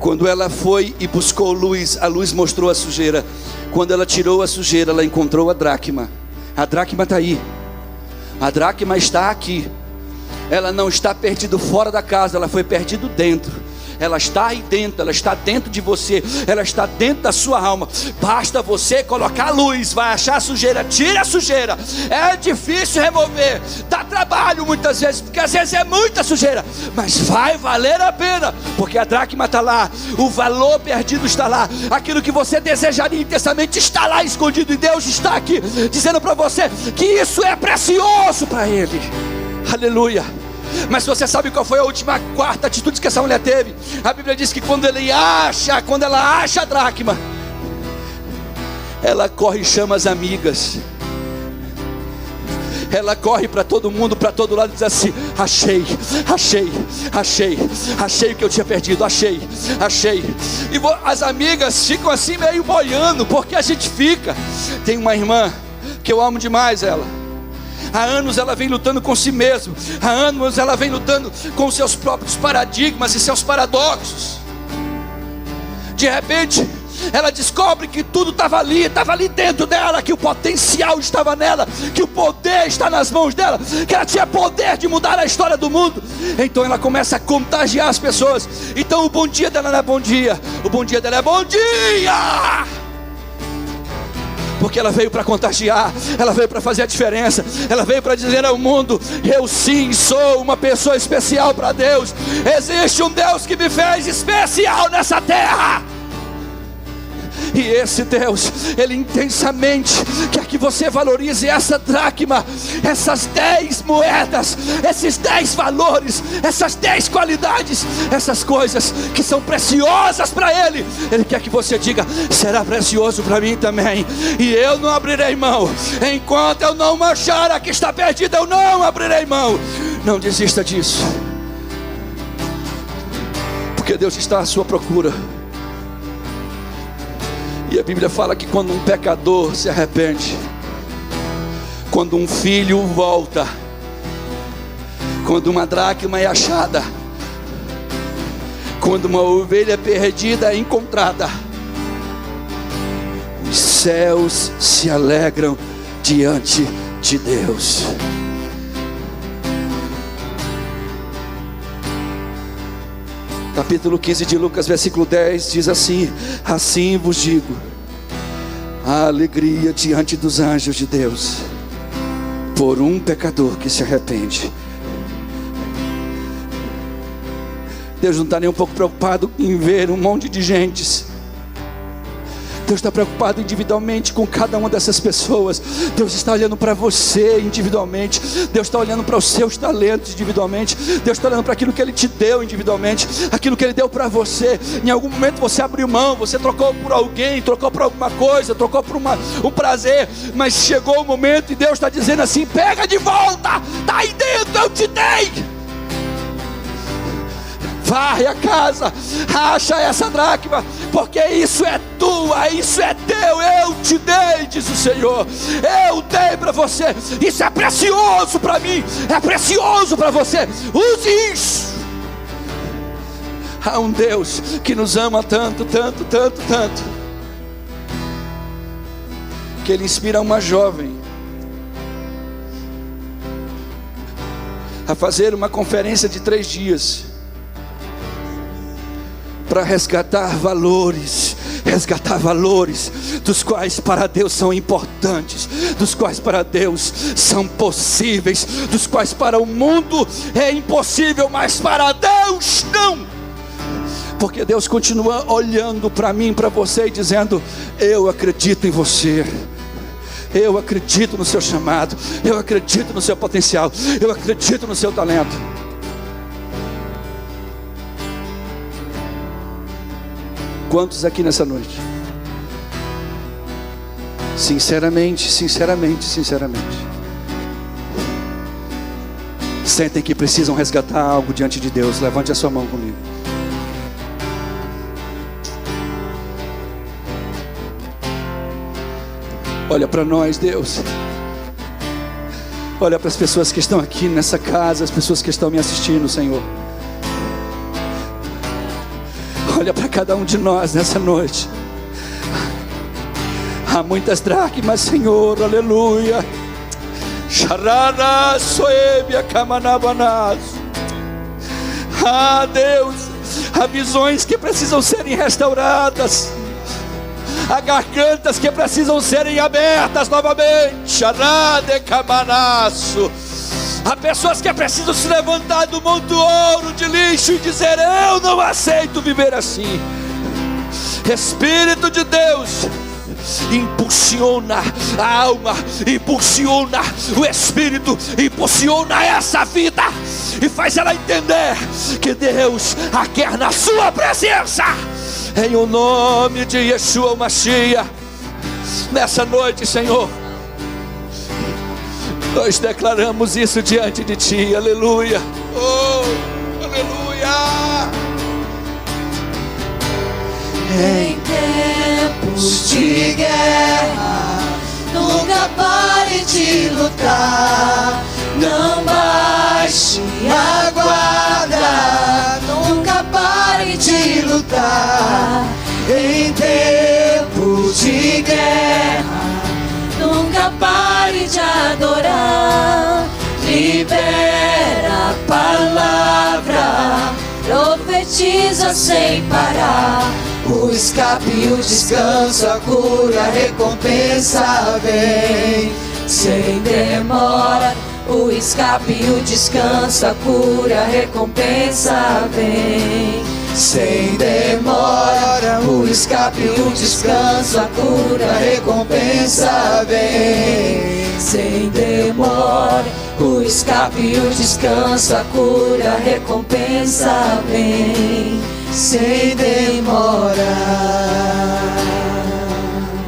Quando ela foi e buscou luz, a luz mostrou a sujeira. Quando ela tirou a sujeira, ela encontrou a dracma. A dracma está aí, a dracma está aqui. Ela não está perdida fora da casa, ela foi perdida dentro. Ela está aí dentro, ela está dentro de você, ela está dentro da sua alma. Basta você colocar a luz, vai achar a sujeira, tira a sujeira. É difícil remover, dá trabalho muitas vezes, porque às vezes é muita sujeira, mas vai valer a pena, porque a dracma está lá, o valor perdido está lá, aquilo que você desejaria intensamente está lá escondido, e Deus está aqui dizendo para você que isso é precioso para Ele. Aleluia. Mas você sabe qual foi a quarta atitude que essa mulher teve? A Bíblia diz que quando ela acha a dracma, ela corre e chama as amigas. Ela corre para todo mundo, para todo lado, e diz assim: achei o que eu tinha perdido, achei. E as amigas ficam assim meio boiando, porque a gente fica. Tem uma irmã que eu amo demais, ela. Há anos ela vem lutando com si mesma. Há anos ela vem lutando com seus próprios paradigmas e seus paradoxos. De repente ela descobre que tudo estava ali dentro dela, que o potencial estava nela, que o poder está nas mãos dela, que ela tinha poder de mudar a história do mundo. Então ela começa a contagiar as pessoas. Então o bom dia dela não é bom dia, o bom dia dela é bom dia, porque ela veio para contagiar, ela veio para fazer a diferença, ela veio para dizer ao mundo: eu sim sou uma pessoa especial para Deus. Existe um Deus que me fez especial nessa terra. E esse Deus, Ele intensamente quer que você valorize essa dracma, essas 10 moedas, esses 10 valores, essas 10 qualidades, essas coisas que são preciosas para Ele. Ele quer que você diga: será precioso para mim também, e eu não abrirei mão. Enquanto eu não achar a que está perdida, eu não abrirei mão. Não desista disso, porque Deus está à sua procura. E a Bíblia fala que quando um pecador se arrepende, quando um filho volta, quando uma dracma é achada, quando uma ovelha perdida é encontrada, os céus se alegram diante de Deus. Capítulo 15 de Lucas, versículo 10 diz assim: assim vos digo, a alegria diante dos anjos de Deus por um pecador que se arrepende. Deus não está nem um pouco preocupado em ver um monte de gentes. Deus está preocupado individualmente com cada uma dessas pessoas. Deus está olhando para você individualmente. Deus está olhando para os seus talentos individualmente. Deus está olhando para aquilo que Ele te deu individualmente, aquilo que Ele deu para você. Em algum momento você abriu mão, você trocou por alguém, trocou por alguma coisa, trocou por um prazer, mas chegou o momento e Deus está dizendo assim: pega de volta, está aí dentro, eu te dei. Varre a casa, acha essa dracma, porque isso é tua, isso é teu, eu te dei, diz o Senhor. Eu dei para você, isso é precioso para mim, é precioso para você, use isso. Há um Deus que nos ama tanto, tanto, tanto, tanto, que Ele inspira uma jovem a fazer uma conferência de 3 dias, para resgatar valores dos quais para Deus são importantes, dos quais para Deus são possíveis, dos quais para o mundo é impossível, mas para Deus não. Porque Deus continua olhando para mim, para você e dizendo: eu acredito em você, eu acredito no seu chamado, eu acredito no seu potencial, eu acredito no seu talento. Quantos aqui nessa noite, sinceramente, sentem que precisam resgatar algo diante de Deus? Levante a sua mão comigo. Olha para nós, Deus. Olha para as pessoas que estão aqui nessa casa, as pessoas que estão me assistindo, Senhor. Olha para cada um de nós nessa noite. Há muitas dracmas, Senhor, aleluia. Ah, Deus, há visões que precisam serem restauradas, há gargantas que precisam serem abertas novamente. Há pessoas que precisam se levantar do montouro de lixo e dizer: eu não aceito viver assim. Espírito de Deus, impulsiona a alma, impulsiona o espírito, impulsiona essa vida e faz ela entender que Deus a quer na sua presença, em o nome de Yeshua Mashiach. Nessa noite, Senhor, nós declaramos isso diante de Ti, aleluia, oh, aleluia. Em tempos de guerra, nunca pare de lutar, não baixe a guarda, nunca pare de lutar. Em tempos de guerra, nunca pare de adorar, libera a palavra, profetiza sem parar. O escape, o descanso, a cura, a recompensa vem sem demora. O escape, o descanso, a cura, a recompensa vem sem demora. O escape, o descanso, a cura, a recompensa vem. Sem demora, o escape, o descanso, a cura, a recompensa vem. Sem demora.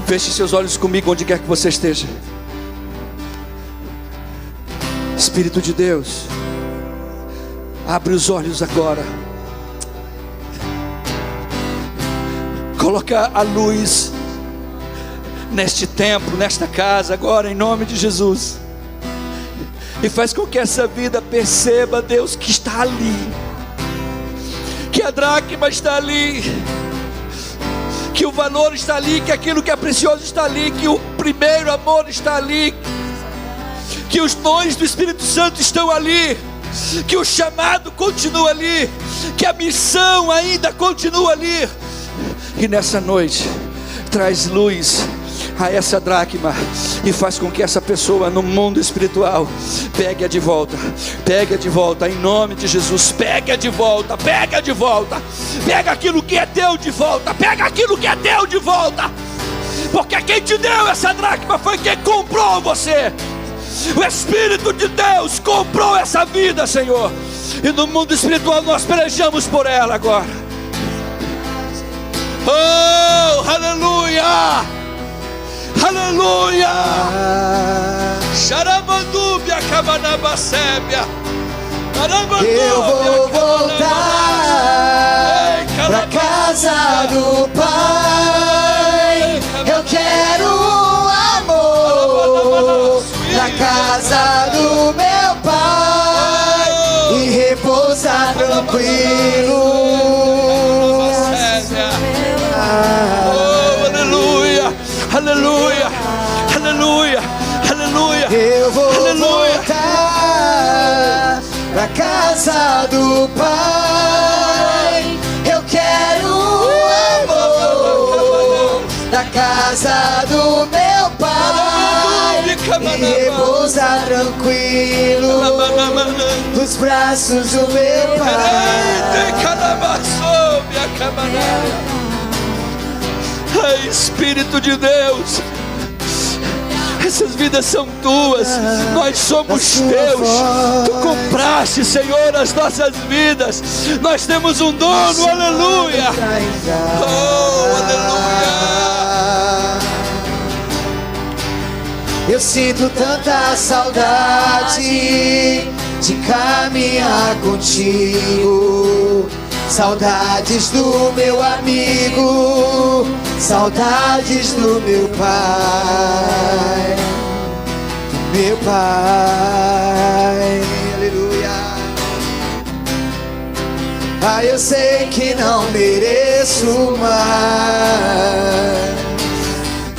Feche seus olhos comigo onde quer que você esteja. Espírito de Deus, abre os olhos agora. Coloca a luz neste templo, nesta casa agora, em nome de Jesus. E faz com que essa vida perceba, Deus, que está ali, que a dracma está ali, que o valor está ali, que aquilo que é precioso está ali, que o primeiro amor está ali, que os dons do Espírito Santo estão ali, que o chamado continua ali, que a missão ainda continua ali. E nessa noite traz luz a essa dracma e faz com que essa pessoa no mundo espiritual pegue-a de volta, pega de volta, em nome de Jesus. Pega de volta, pega de volta, pega aquilo que é teu de volta, pega aquilo que é teu de volta, porque quem te deu essa dracma foi quem comprou você. O Espírito de Deus comprou essa vida, Senhor, e no mundo espiritual nós pelejamos por ela agora. Oh, aleluia, aleluia. Xarabandúbia, cabanabacébia. Eu vou voltar pra casa do Pai. Eu quero amor na casa do meu Pai e repousar tranquilo. Oh, aleluia, aleluia, aleluia, aleluia. Eu vou voltar pra casa do Pai. Eu quero amor da casa do meu Pai e repousar tranquilo nos braços do meu Pai. Ai, Espírito de Deus, essas vidas são tuas, nós somos teus. Tu compraste, Senhor, as nossas vidas. Nós temos um dono, aleluia. Oh, aleluia. Eu sinto tanta saudade de caminhar contigo. Saudades do meu amigo, saudades do meu pai, meu pai, aleluia. Ah, eu sei que não mereço mais,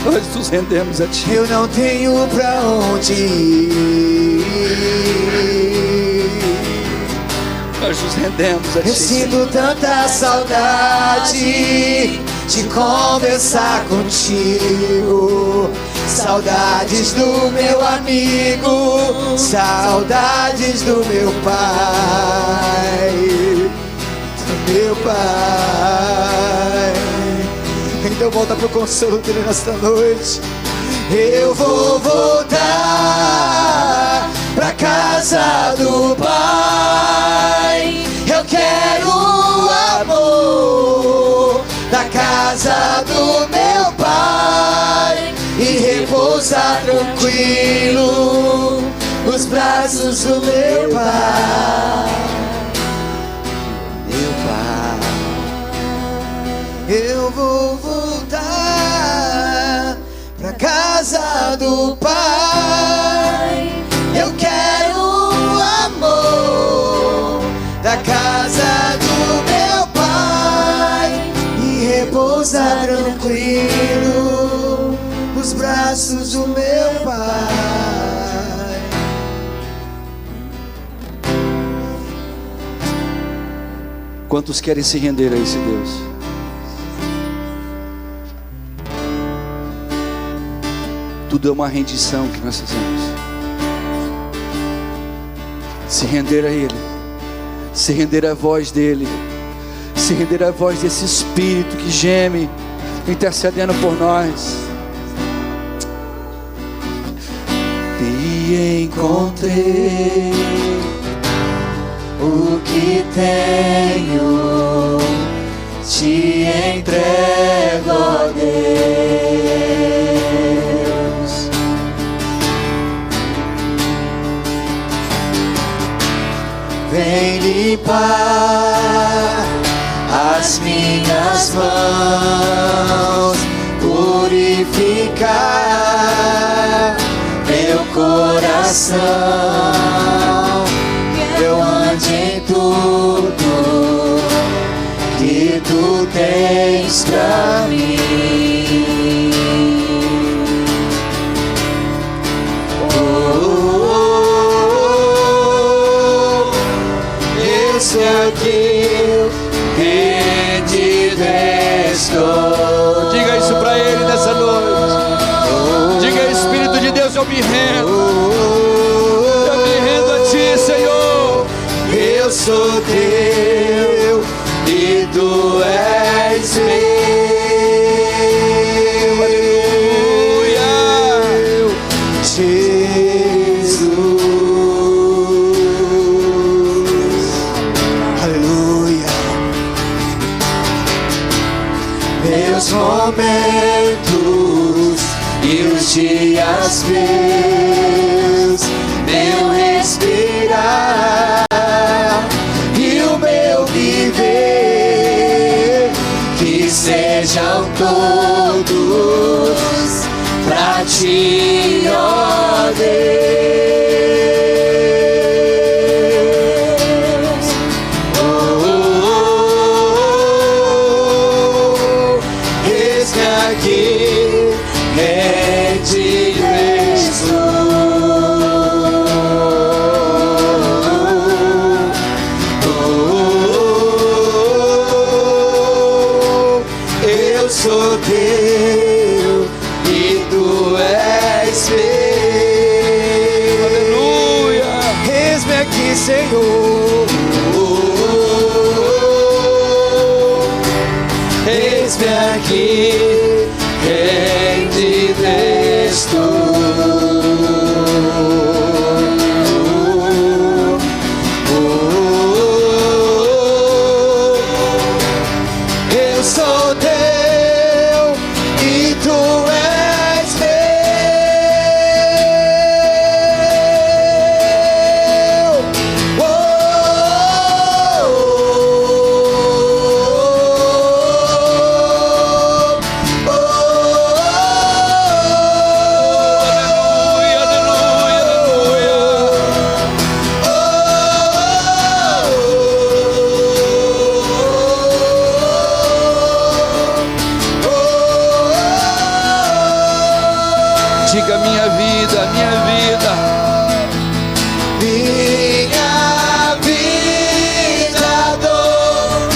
nós nos rendemos a Ti. Eu não tenho pra onde ir. Nós nos rendemos a Ti. Eu sinto tanta saudade de conversar contigo. Saudades do meu amigo, saudades do meu pai, do meu pai. Então volta pro consolo dele nesta noite. Eu vou voltar pra casa do Pai. Eu quero amor da casa do meu Pai e repousar tranquilo nos braços do meu Pai. Meu Pai, eu vou voltar pra casa do Pai. Eu quero amor da casa do meu Pai e repousar tranquilo nos braços do meu Pai. Quantos querem se render a esse Deus? Tudo é uma rendição que nós fazemos. Se render a Ele, se render à voz dEle, se render à voz desse Espírito que geme, intercedendo por nós. E encontrei o que tenho, te entrego, ó Deus. Vem limpar as minhas mãos, purificar meu coração, que eu ande em tudo que tu tens pra mim. Esse aqui rendido estou. Diga isso pra Ele nessa noite. Diga, Espírito de Deus, eu me rendo. Eu me rendo a Ti, Senhor. Eu sou teu e tu és meu. Aleluia, Jesus. Aleluia. Meus momentos e os dias meus, meu respirar e o meu viver, que sejam todos pra ti, ó Deus. Eis-me aqui, rendido estou. Eu sou teu e tu és meu. Aleluia. Eis-me aqui, Senhor. Eis-me aqui, rendido estou. Eu sou teu e tu és meu. Aleluia, aleluia, aleluia. Diga, minha vida, minha vida. Minha vida dou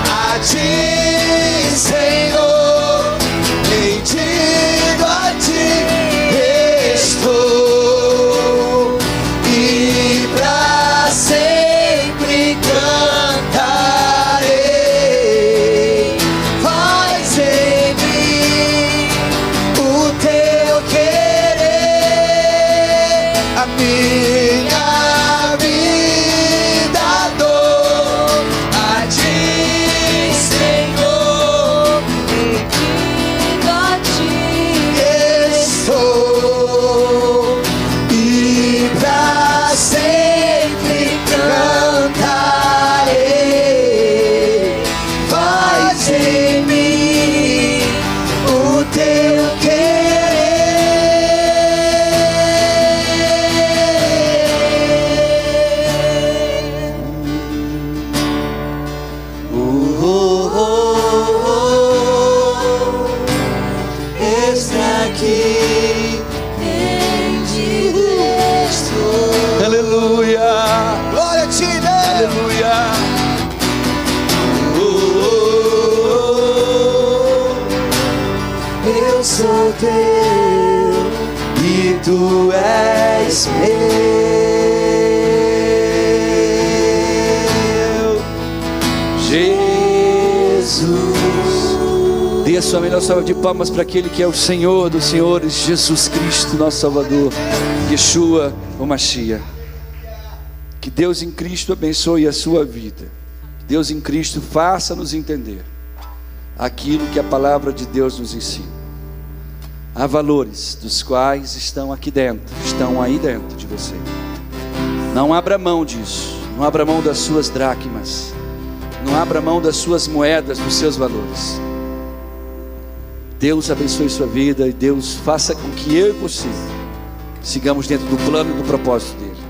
a ti, Senhor, rendido a ti estou, e pra sempre cantarei. Faz em mim o teu querer, a minha vida dou a ti, Senhor, rendido a ti estou, e pra sempre cantarei. Faz em mim o teu Eis-me aqui, rendido estou. Aleluia. Glória a ti, Deus. Aleluia. Eu sou teu e tu és meu. Jesus. Dê a sua melhor salva de palmas para aquele que é o Senhor dos Senhores, Jesus Cristo, nosso Salvador, Yeshua, o Mashiach. Que Deus em Cristo abençoe a sua vida. Que Deus em Cristo faça-nos entender aquilo que a palavra de Deus nos ensina. Há valores dos quais estão aqui dentro, estão aí dentro de você. Não abra mão disso. Não abra mão das suas dracmas. Não abra mão das suas moedas, dos seus valores. Deus abençoe sua vida e Deus faça com que eu e você sigamos dentro do plano e do propósito dele.